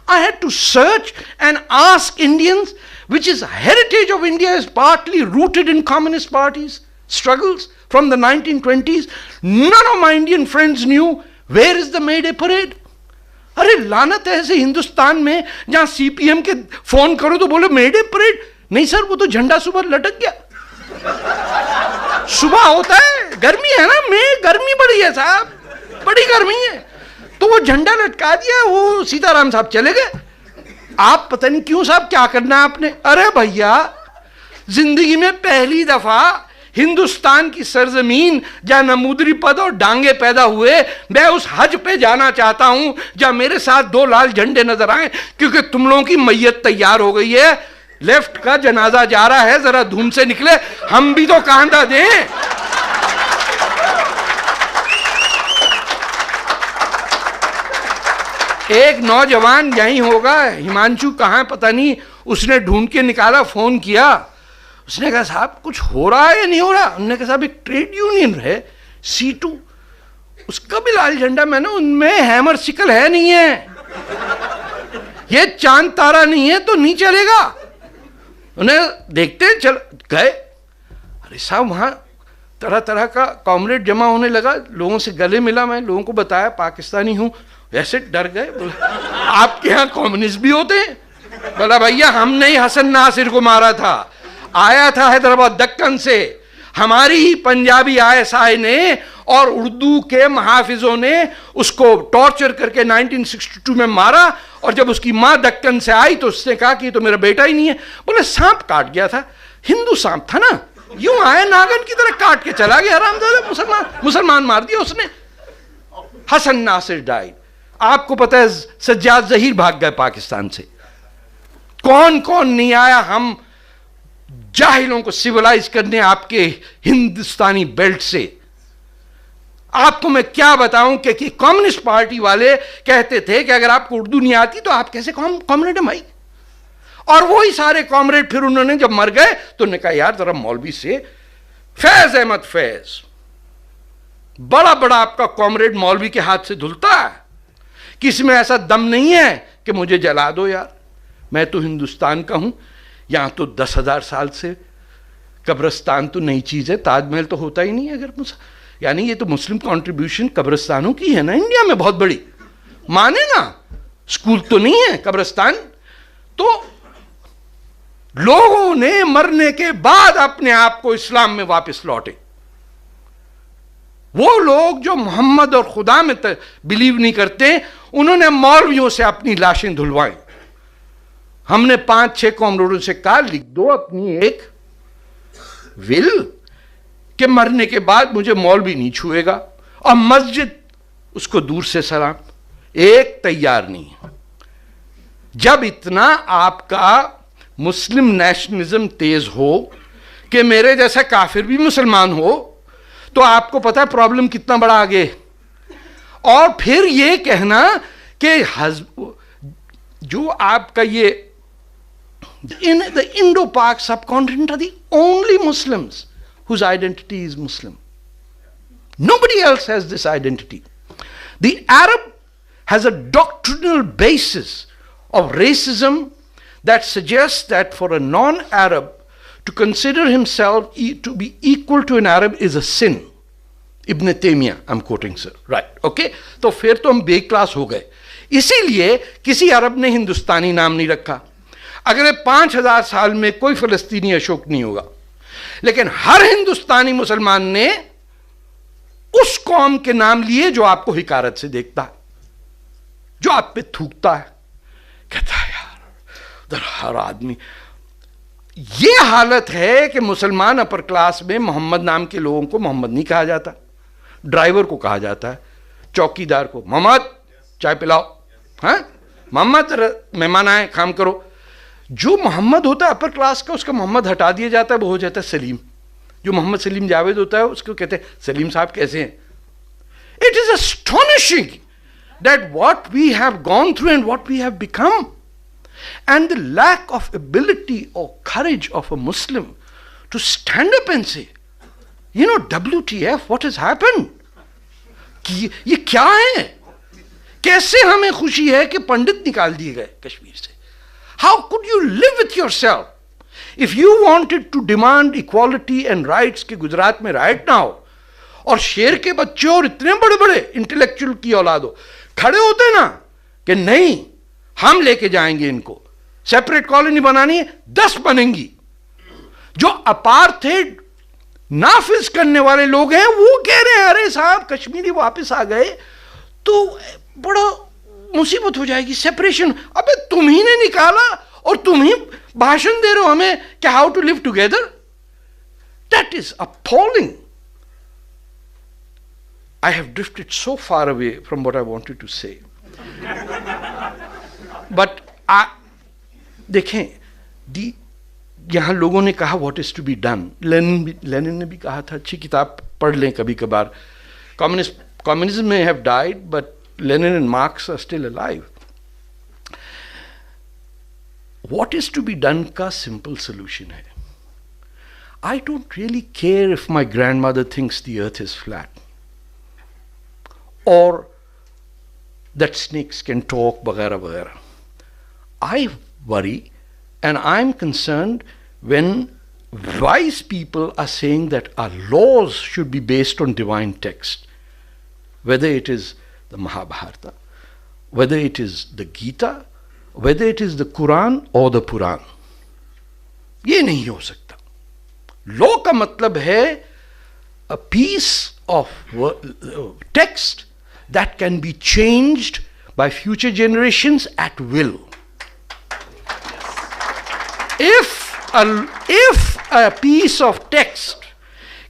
I had to search and ask Indians, which is heritage of India is partly rooted in communist parties, struggles from the 1920s. None of my Indian friends knew where is the May Day parade. अरे लानत है ऐसे हिंदुस्तान में जहां CPM के phone करो तो बोले मे डे परेड नहीं सर, वो तो झंडा सुबह लटक गया। सुबह होता है, गर्मी है ना, में गर्मी बड़ी है साहब, बड़ी गर्मी है, तो वो झंडा लटका दिया, वो सीताराम साहब चले गए। आप पता नहीं क्यों साहब, क्या करना है आपने? अरे भैया, जिंदगी में पहली दफा हिंदुस्तान की सरजमीन जहां नमूदरी पद और डांगे पैदा हुए, मैं उस हज पे जाना चाहता हूं जहां मेरे साथ 2 लाल झंडे नजर आए, क्योंकि तुम लोगों की मैयत तैयार हो गई है, लेफ्ट का जनाजा जा रहा है, जरा धूम से निकले, हम भी तो कांधा दें। एक नौजवान यही होगा, हिमांशु कहां पता नहीं, उसने ढूंढ के निकाला, फोन किया, उसने कहा साहब कुछ हो रहा है या नहीं हो रहा? उन्होंने कहा साहब एक ट्रेड यूनियन है C2, उसका भी लाल झंडा, मैंने उनमें हैमर सिकल है नहीं है, ये चांद तारा नहीं है तो नहीं चलेगा। उन्हें देखते चल गए। अरे साहब वहां तरह तरह का कॉमरेड जमा होने लगा, लोगों से गले मिला, मैं लोगों को बताया पाकिस्तानी हूं, वैसे डर गए, बोले आपके यहाँ कम्युनिस्ट भी होते हैं? बोला भैया हमने ही हसन नासिर को मारा था, आया था हैदराबाद दक्कन से, हमारी ही पंजाबी ISI ने और उर्दू के महाफिजों ने उसको टॉर्चर करके 1962 में मारा, और जब उसकी माँ दक्कन से आई तो उसने कहा कि ये तो मेरा बेटा ही नहीं है। बोले सांप काट गया था, हिंदू सांप था ना, यूं आया नागन की तरह काट के चला गया, हरामजादा, मुसलमान मार दिया उसने। हसन नासिर डाइड। आपको पता है सज्जाद जहीर भाग गए पाकिस्तान से, कौन कौन नहीं आया हम जाहिलों को सिविलाइज करने आपके हिंदुस्तानी बेल्ट से। आपको मैं क्या बताऊं कि कम्युनिस्ट पार्टी वाले कहते थे कि अगर आपको उर्दू नहीं आती तो आप कैसे कॉमरेड है भाई, और वही सारे कॉमरेड फिर उन्होंने जब मर गए तो उन्होंने कहा यार जरा मौलवी से फैज अहमद फैज, बड़ा बड़ा आपका कॉमरेड मौलवी के हाथ से धुलता है, किसी में ऐसा दम नहीं है कि मुझे जला दो यार, मैं तो हिंदुस्तान का हूं, यहां तो 10,000 साल से कब्रिस्तान तो नई चीज है, ताजमहल तो होता ही नहीं है। अगर यानी ये तो मुस्लिम कंट्रीब्यूशन कब्रिस्तानों की है ना इंडिया में बहुत बड़ी, माने ना, स्कूल तो नहीं है कब्रिस्तान। तो लोगों ने मरने के बाद अपने आप को इस्लाम में वापस लौटे। वो लोग जो मोहम्मद और खुदा में बिलीव नहीं करते, उन्होंने मौलवियों से अपनी लाशें धुलवाई। हमने 5-6 कॉमरेडों से कहा लिख दो अपनी एक विल कि मरने के बाद मुझे मौलवी नहीं छुएगा, और मस्जिद उसको दूर से सलाम। एक तैयार नहीं है। जब इतना आपका मुस्लिम नेशनलिज्म तेज हो कि मेरे जैसा काफिर भी मुसलमान हो, तो आपको पता है प्रॉब्लम कितना बड़ा आगे। और फिर ये कहना कि जो आपका ये in the Indo-Pak subcontinent are the only Muslims whose identity is Muslim. Nobody else has this identity. The Arab has a doctrinal basis of racism that suggests that for a non-Arab to consider himself to be equal to an Arab is a sin. Ibn Taymiyyah, I'm quoting sir. Right, okay? तो फिर तो हम बेक्लास हो गए। इसीलिए किसी अरब ने हिंदुस्तानी नाम नहीं रखा। अगले 5,000 साल में कोई फलस्तीनी अशोक नहीं होगा, लेकिन हर हिंदुस्तानी मुसलमान ने उस कौम के नाम लिए जो आपको हिकारत से देखता है, जो आप पे थूकता है, कहता है यार उधर हर आदमी। ये हालत है कि मुसलमान अपर क्लास में मोहम्मद नाम के लोगों को मोहम्मद नहीं कहा जाता, ड्राइवर को कहा जाता है, चौकीदार को मोहम्मद चाय पिलाओ, हाँ मोहम्मद मेहमान आए काम करो। जो मोहम्मद होता है अपर क्लास का, उसका मोहम्मद हटा दिया जाता है, वो हो जाता है सलीम। जो मोहम्मद सलीम जावेद होता है उसको कहते हैं सलीम साहब कैसे हैं। It is astonishing that what we have gone through and what we have become, and the lack of ability or courage of a Muslim to stand up and say, you know, WTF, what has happened? कि ये क्या है? कैसे हमें खुशी है कि पंडित निकाल दिए गए कश्मीर से? How could you live with yourself? If you wanted to demand equality and rights कि गुजरात में राइट ना हो, और शेर के बच्चे और इतने बड़े बड़े इंटेलेक्चुअल की औलाद हो खड़े होते ना कि नहीं हम लेके जाएंगे इनको, सेपरेट कॉलोनी बनानी है, 10 बनेंगी। जो अपार्थेड नाफिज करने वाले लोग हैं वो कह रहे हैं अरे साहब कश्मीरी वापस आ गए तो बड़ा मुसीबत हो जाएगी, सेपरेशन। अबे तुम ही ने निकाला और तुम ही भाषण दे रहे हो हमें कि how to live together. That is appalling. I have drifted so far away from what I wanted to say, but देखें यहां लोगों ने कहा what is to be done. Lenin ने भी कहा था, अच्छी किताब पढ़ लें कभी कभार। कम्युनिज्म में have died but Lenin and Marx are still alive. What is to be done का simple solution है. I don't really care if my grandmother thinks the earth is flat or that snakes can talk वगैरह वगैरह. I worry and I'm concerned when wise people are saying that our laws should be based on divine text, whether it is the Mahabharata, whether it is the Gita, whether it is the Quran or the Puran. ये नहीं हो सकता। Law का मतलब है a piece of text that can be changed by future generations at will. If a piece of text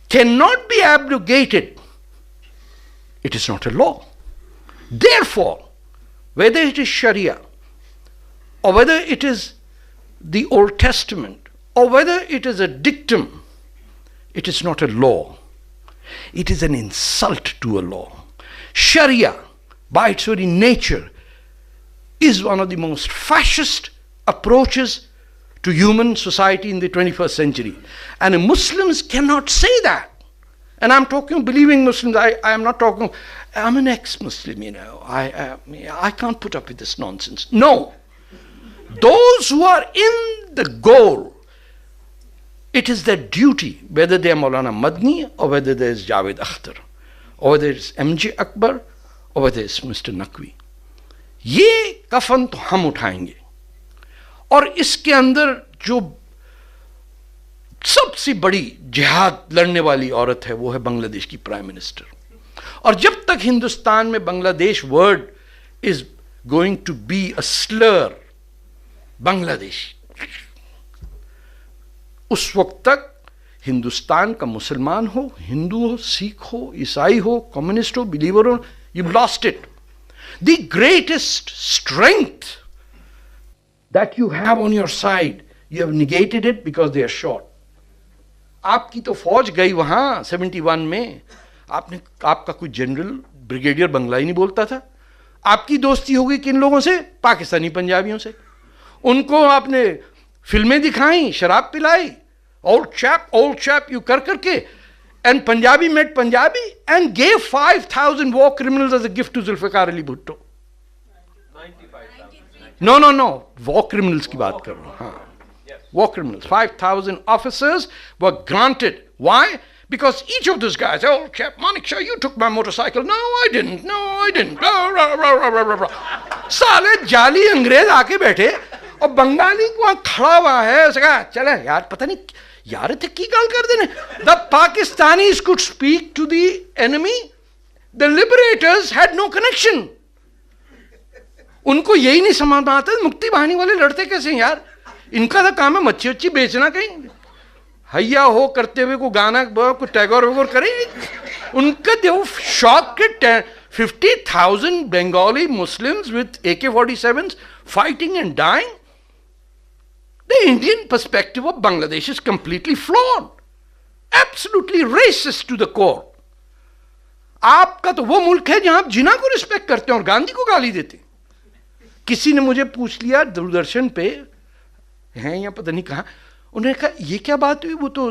cannot be abrogated, it is not a law. Therefore, whether it is Sharia or whether it is the Old Testament or whether it is a dictum, it is not a law. It is an insult to a law. Sharia, by its very nature, is one of the most fascist approaches to human society in the 21st century. And Muslims cannot say that. And I'm talking believing Muslims. I am not talking, I'm an ex-Muslim, you know. I can't put up with this nonsense. No. Those who are in the goal, it is their duty, whether they are Maulana Madni or whether there is Javed Akhtar, or whether it's MJ Akbar or whether it's Mr. Naqvi. ये कफन तो हम उठाएंगे. और इसके अंदर जो सबसे बड़ी जिहाद लड़ने वाली औरत है वो है बांग्लादेश की प्राइम मिनिस्टर. और जब तक हिंदुस्तान में Bangladesh word is going to be a slur, Bangladesh, उस वक्त तक हिंदुस्तान का मुसलमान हो, हिंदू हो, सिख हो, ईसाई हो, कम्युनिस्ट हो, बिलीवर हो, you lost it. The greatest strength that you have on your side, you have negated it because they are short. आपकी तो फौज गई वहां 71 में, आपका कोई जनरल ब्रिगेडियर बंगला ही नहीं बोलता था. आपकी दोस्ती हो गई किन लोगों से? पाकिस्तानी पंजाबियों से. उनको आपने फिल्में दिखाई, शराब पिलाई, old chap you करके, and Punjabi met Punjabi and gave 5,000 war criminals as a gift to Zulfikar Ali Bhutto. No, war criminals की बात कर रहा हूँ. हाँ, war criminals. 5,000 officers were granted. Why? Because each of those guys, oh, chap, Manik Shah, you took my motorcycle. No, I didn't. साले जाली अंग्रेज आके बैठे और बंगाली वहां खड़ा हुआ है. उसने कहा चले यार, पता नहीं यार थे की गाल कर देने. The Pakistanis could speak to the enemy. The liberators had no connection. उनको यही नहीं समझ में आता मुक्ति वाहिनी वाले लड़ते कैसे यार. इनका तो काम है मच्छी वच्छी बेचना, कहीं हैया हो करते हुए को गाना को टैगोर वगोर करे. उनका देव शॉक के 50,000 Bengali Muslims with AK-47s fighting and dying. The Indian perspective of Bangladesh is completely flawed, absolutely racist to the core. आपका तो वो मुल्क है जहां आप जिना को रिस्पेक्ट करते हैं और गांधी को गाली देते हैं. किसी ने मुझे पूछ लिया दूरदर्शन पे हैं या पता नहीं कहाँ, उन्होंने कहा ये क्या बात हुई, वो तो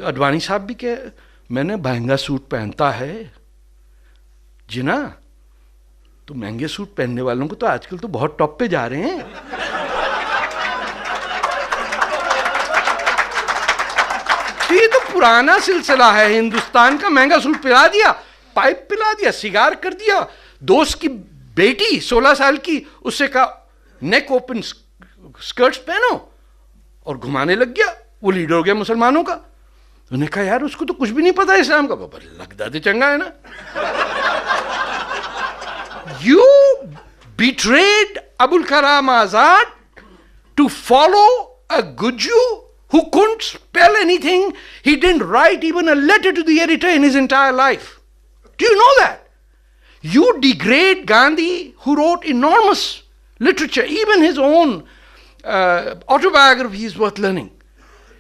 अडवाणी साहब भी क्या. मैंने महंगा सूट पहनता है जिना, तो महंगे सूट पहनने वालों को तो आजकल तो बहुत टॉप पे जा रहे हैं. तो ये तो पुराना सिलसिला है हिंदुस्तान का. महंगा सूट पिला दिया, पाइप पिला दिया, सिगार कर दिया. दोस्त की बेटी 16 साल की, उससे कहा नेक ओपन स्कर्ट्स पहनो, और घुमाने लग गया. वो लीडर हो गया मुसलमानों का. उन्होंने कहा यार उसको तो कुछ भी नहीं पता इस्लाम का. बाबा लगता तो चंगा है ना. You betrayed Abul Kalam Azad to follow a Guju who couldn't spell anything. He didn't write even a letter to the editor in his entire life. Do you know that? You degrade Gandhi, who wrote enormous literature, even his own autobiography is worth learning.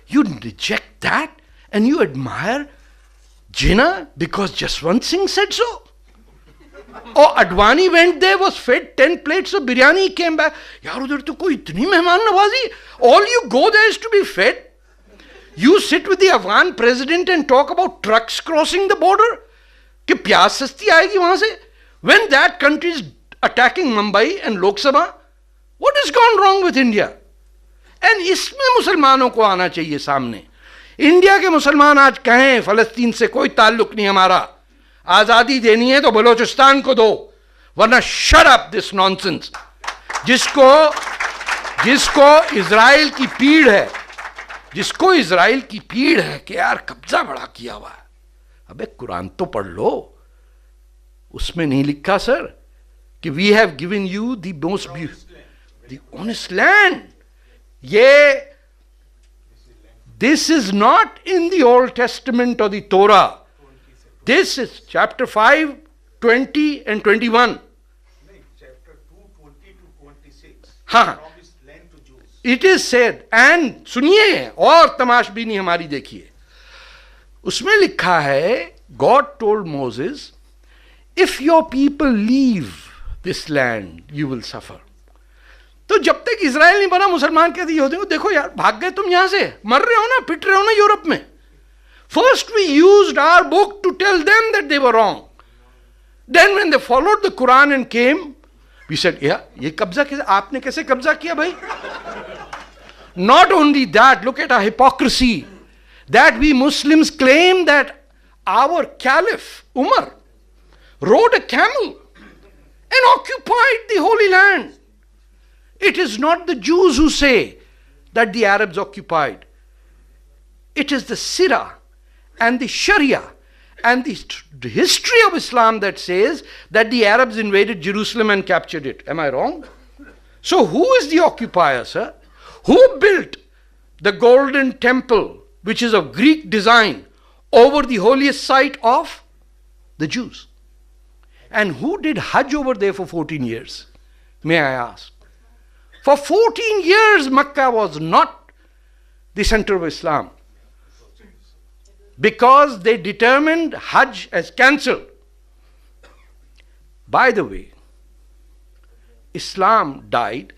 You reject that and you admire Jinnah because Jaswant Singh said so. Or Advani went there, was fed 10 plates of biryani, he came back. यार उधर तो कोई इतनी मेहमान नवाजी. All you go there is to be fed. You sit with the Afghan president and talk about trucks crossing the border. कि प्याज सस्ती आएगी वहां से. When that country is attacking Mumbai and Lok Sabha, what has gone wrong with India? And इसमें मुसलमानों को आना चाहिए सामने. इंडिया के मुसलमान आज कहें फलस्तीन से कोई ताल्लुक नहीं हमारा, आजादी देनी है तो बलोचिस्तान को दो, वरना शट अप दिस नॉनसेंस. जिसको इजराइल की पीड़ है, जिसको इजराइल की पीड़ है कि यार कब्जा बड़ा किया हुआ है. अबे कुरान तो पढ़ लो, उसमें नहीं लिखा सर कि we have given you the most the honest land. ये this is not in the old testament और the Torah. This is chapter 5, 20 and 21. Chapter 2, 20 to 26. हाँ. Promised land to Jews. It is said, and सुनिए और तमाशबीनी हमारी देखिए. उसमें लिखा है, God told Moses, if your people leave this land, you will suffer. तो जब तक इजराइल नहीं बना, मुसलमान कहते यहूदियों को देखो यार भाग गए तुम यहां से, मर रहे हो ना, पिट रहे हो ना यूरोप में. First we used our book to tell them that they were wrong. Then when they followed the Quran and came, we said या ये कब्जा कैसे, आपने कैसे कब्जा किया भाई? Not only that, look at our hypocrisy, that we Muslims claim that our caliph, Umar, rode a camel and occupied the Holy Land. It is not the Jews who say that the Arabs occupied. It is the Sirah and the Sharia and the history of Islam that says that the Arabs invaded Jerusalem and captured it. Am I wrong? So who is the occupier, sir? Who built the golden temple, which is of Greek design, over the holiest site of the Jews? And who did Hajj over there for 14 years? May I ask? For 14 years, Makkah was not the center of Islam, because they determined Hajj as cancelled. By the way, Islam died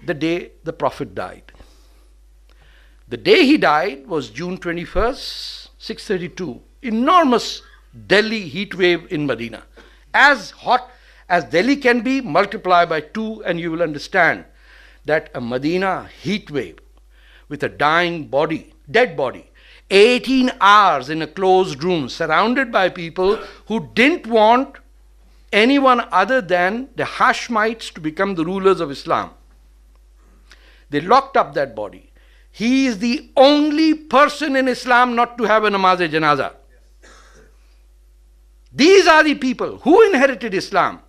the day the Prophet died. The day he died was June 21st, 632. Enormous Delhi heat wave in Medina. As hot as Delhi can be, multiply by 2 and you will understand that a Medina heat wave with a dying body, dead body, 18 hours in a closed room surrounded by people who didn't want anyone other than the Hashemites to become the rulers of Islam. They locked up that body. He is the only person in Islam not to have a namaz-e-janaza. These are the people who inherited Islam.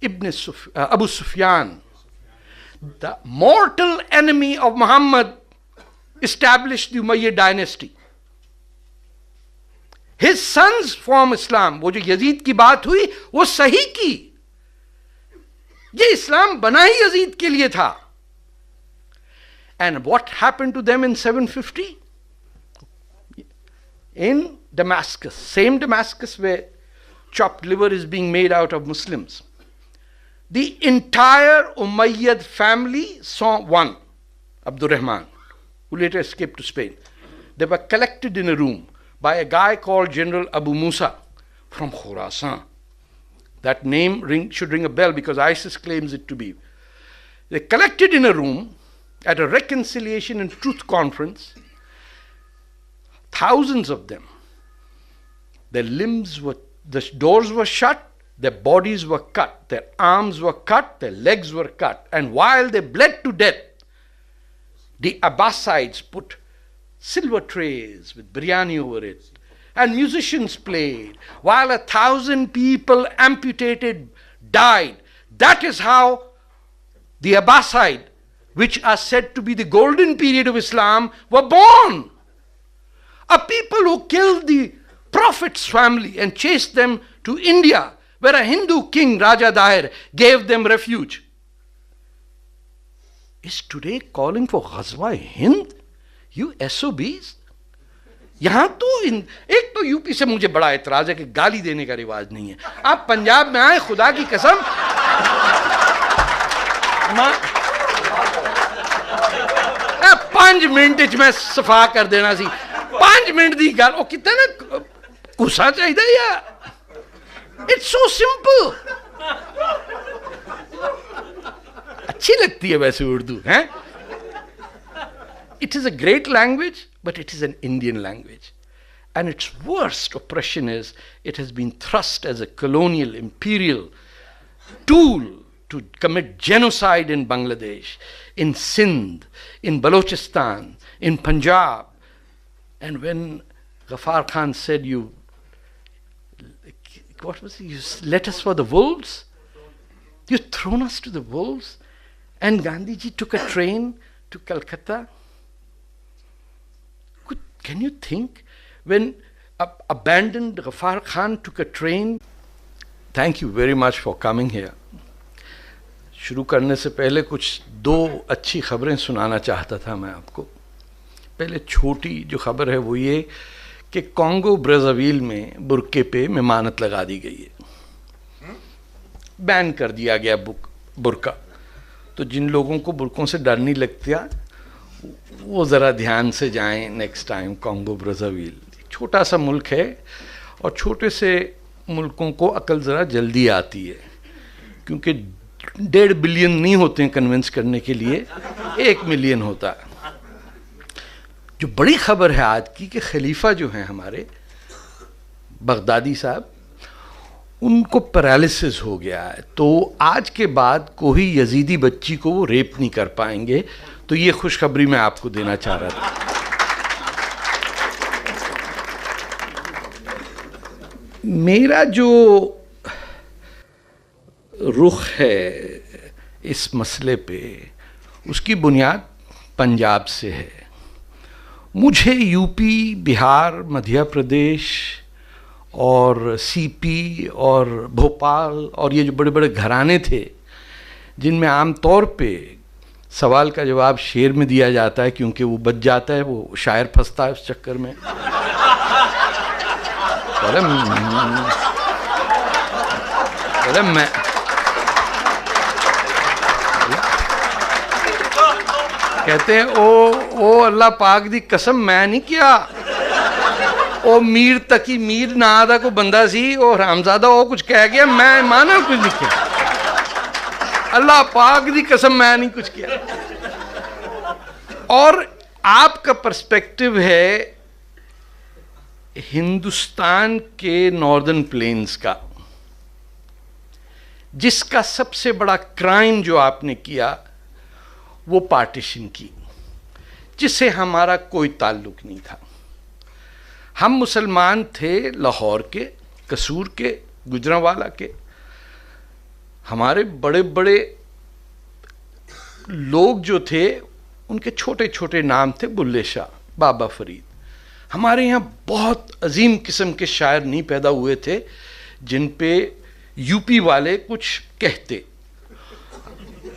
Abu Sufyan, the mortal enemy of Muhammad, established the Umayyad dynasty. His sons form Islam. वो जो Yazid की बात हुई वो सही की. ये इस्लाम बना ही यजीद के लिए था. And what happened to them in 750? In Damascus, same Damascus where chopped liver is being made out of Muslims. The entire Umayyad family saw one, Abdur Rahman, who later escaped to Spain. They were collected in a room by a guy called General Abu Musa from Khurasan. That name should ring a bell because ISIS claims it to be. They collected in a room at a reconciliation and truth conference, thousands of them. Their limbs were, the doors were shut, their bodies were cut, their arms were cut, their legs were cut. And while they bled to death, the Abbasides put silver trays with biryani over it, and musicians played, while 1,000 people amputated died. That is how the Abbasid, which are said to be the golden period of Islam, were born. A people who killed the Prophet's family and chased them to India, where a Hindu king, Raja Daher, gave them refuge, is today calling for Ghazwa Hind? You SOBs? यहां तो एक तो UP से मुझे बड़ा एतराज है कि गाली देने का रिवाज नहीं है. आप पंजाब में आए, खुदा की कसम, 5 मिनट मैं सफा कर देना सी. 5 मिनट दी गल, कितना ना गुस्सा चाहिए या. It's so simple. अच्छी लगती है वैसे उर्दू, हैं? It is a great language, but it is an Indian language. And its worst oppression is it has been thrust as a colonial, imperial tool to commit genocide in Bangladesh, in Sindh, in Balochistan, in Punjab. And when Ghaffar Khan said, what was it? You let us for the wolves? You've thrown us to the wolves? And Gandhiji took a train to Calcutta. Can you think when abandoned Ghaffar Khan took a train? Thank you very much for coming here. शुरू करने से पहले कुछ 2 अच्छी खबरें सुनाना चाहता था मैं आपको. पहले छोटी जो खबर है वो ये कि कॉन्गो ब्राज़ाविल में बुर्के पे ममानत लगा दी गई है. बैन कर दिया गया बुर्का. तो जिन लोगों को बुर्कों से डर नहीं लगता वो ज़रा ध्यान से जाएं नेक्स्ट टाइम कॉन्गो ब्राज़ाविल। छोटा सा मुल्क है और छोटे से मुल्कों को अकल ज़रा जल्दी आती है, क्योंकि 1.5 बिलियन नहीं होते हैं कन्विंस करने के लिए, 1 मिलियन होता है। जो बड़ी खबर है आज की कि खलीफा जो हैं हमारे बगदादी साहब, उनको पैरालिसिस हो गया है, तो आज के बाद कोई यजीदी बच्ची को वो रेप नहीं कर पाएंगे। तो ये खुशखबरी मैं आपको देना चाह रहा था। मेरा जो रुख है इस मसले पे, उसकी बुनियाद पंजाब से है। मुझे यूपी, बिहार, मध्य प्रदेश और सीपी और भोपाल और ये जो बड़े बड़े घराने थे जिनमें आम तौर पे सवाल का जवाब शेर में दिया जाता है, क्योंकि वो बच जाता है, वो शायर फंसता है उस चक्कर में। मैं कहते हैं ओ अल्लाह पाक दी कसम मैं नहीं किया, ओ मीर तकी मीर ना दा को बंदा सी, ओ हरामजादा ओ कुछ कह गया, मैं माना कुछ नहीं किया, अल्लाह पाक दी कसम मैं नहीं कुछ किया। और आपका पर्सपेक्टिव है हिंदुस्तान के नॉर्दर्न प्लेन्स का, जिसका सबसे बड़ा क्राइम जो आपने किया वो पार्टीशन की, जिससे हमारा कोई ताल्लुक नहीं था। हम मुसलमान थे लाहौर के, कसूर के, गुजरांवाला के। हमारे बड़े बड़े लोग जो थे उनके छोटे छोटे नाम थे, बुल्ले शाह, बाबा फरीद। हमारे यहाँ बहुत अजीम किस्म के शायर नहीं पैदा हुए थे जिन पे यूपी वाले कुछ कहते।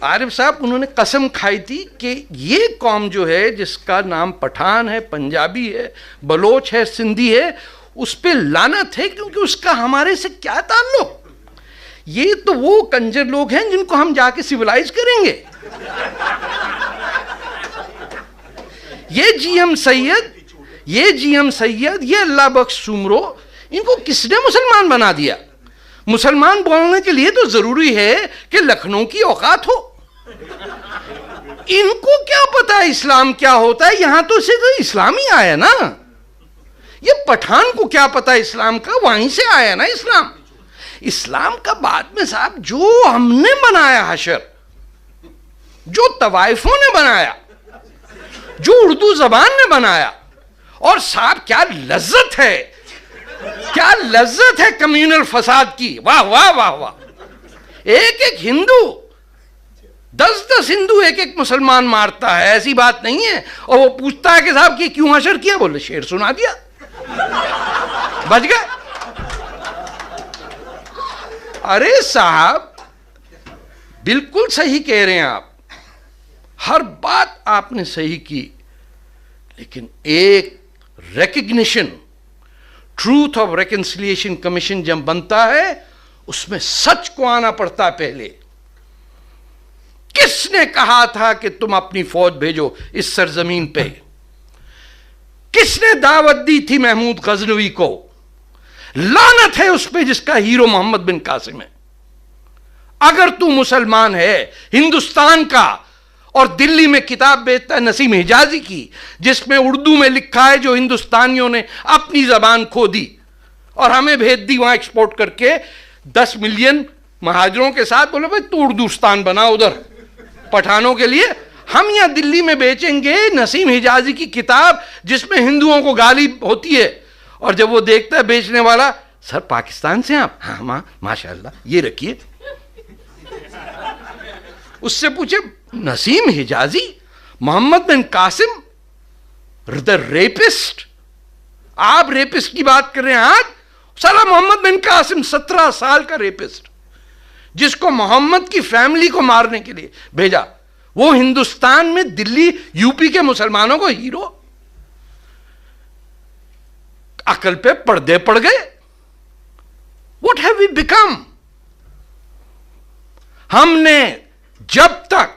आरिफ साहब उन्होंने कसम खाई थी कि ये कौम जो है, जिसका नाम पठान है, पंजाबी है, बलोच है, सिंधी है, उस पे लानत है, क्योंकि उसका हमारे से क्या ताल्लुक। ये तो वो कंजर लोग हैं जिनको हम जाके सिविलाइज करेंगे। ये जी हम सैयद, ये अल्लाह बख्श सुमरो, इनको किसने मुसलमान बना दिया? मुसलमान बोलने के लिए तो जरूरी है कि लखनऊ की औकात हो। इनको क्या पता है इस्लाम क्या होता है? यहां तो से तो इस्लाम ही आया ना। ये पठान को क्या पता है इस्लाम का? वहीं से आया ना इस्लाम। इस्लाम का बाद में साहब जो हमने बनाया हशर, जो तवाइफों ने बनाया, जो उर्दू जबान ने बनाया, और साहब क्या लज्जत है, क्या लज्जत है कम्युनल फसाद की। वाह वाह वाह वाह। एक एक हिंदू 10-10 हिंदू एक एक मुसलमान मारता है, ऐसी बात नहीं है। और वो पूछता है कि साहब कि क्यों हशर किया? बोले शेर सुना दिया, बच गए। अरे साहब बिल्कुल सही कह रहे हैं आप, हर बात आपने सही की, लेकिन एक recognition, truth of reconciliation commission जब बनता है उसमें सच को आना पड़ता है पहले। किसने कहा था कि तुम अपनी फौज भेजो इस सरजमीन पे? किसने दावत दी थी महमूद गजनवी को? लानत है उस पे जिसका हीरो मोहम्मद बिन कासिम है। अगर तू मुसलमान है हिंदुस्तान का और दिल्ली में किताब बेचता है नसीम हिजाजी की, जिसमें उर्दू में लिखा है जो हिंदुस्तानियों ने अपनी जबान खो दी और हमें भेज दी वहां एक्सपोर्ट करके 10 मिलियन महाजरों के साथ, बोले भाई तू उर्दूस्तान बना उधर पठानों के लिए, हम यहां दिल्ली में बेचेंगे नसीम हिजाजी की किताब जिसमें हिंदुओं को गाली होती है। और जब वो देखता है बेचने वाला, सर पाकिस्तान से आप? हाँ माशाल्लाह, ये रखिए। उससे पूछे नसीम हिजाजी, मोहम्मद बिन कासिम, द रेपिस्ट, आप रेपिस्ट की बात कर रहे हैं आज? साला मोहम्मद बिन कासिम 17 साल का रेपिस्ट, जिसको मोहम्मद की फैमिली को मारने के लिए भेजा, वो हिंदुस्तान में दिल्ली यूपी के मुसलमानों को हीरो। अकल पे पर्दे पड़ गए। What have we become? हमने जब तक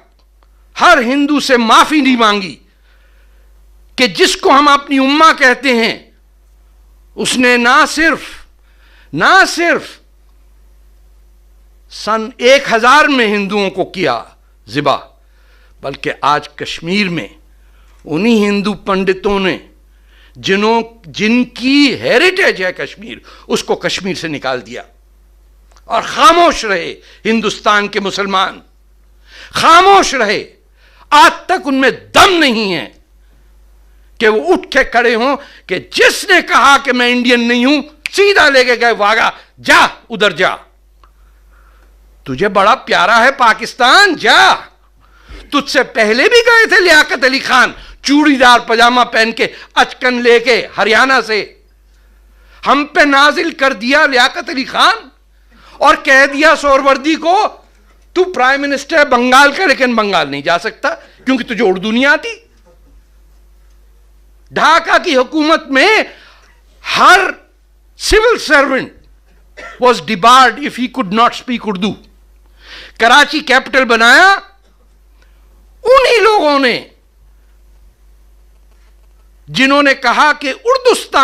हर हिंदू से माफी नहीं मांगी कि जिसको हम अपनी उम्मा कहते हैं उसने ना सिर्फ सन 1000 में हिंदुओं को किया ज़िबा, बल्कि आज कश्मीर में उन्हीं हिंदू पंडितों ने जिनकी हेरिटेज है कश्मीर, उसको कश्मीर से निकाल दिया। और खामोश रहे हिंदुस्तान के मुसलमान, खामोश रहे। आज तक उनमें दम नहीं है कि वो उठ के खड़े हों कि जिसने कहा कि मैं इंडियन नहीं हूं, सीधा लेके गए वागा, जा उधर जा, तुझे बड़ा प्यारा है पाकिस्तान, जा। तुझसे पहले भी गए थे लियाकत अली खान, चूड़ीदार पजामा पहन के, अचकन लेके हरियाणा से। हम पे नाजिल कर दिया लियाकत अली खान और कह दिया सोहरवर्दी को तू प्राइम मिनिस्टर है बंगाल का, लेकिन बंगाल नहीं जा सकता क्योंकि तुझे उर्दू नहीं आती। ढाका की हुकूमत में हर civil servant was debarred if he could not speak Urdu. Karachi capital बनाया उन्हीं लोगों ने जिन्होंने कहा कि उर्दुस्तान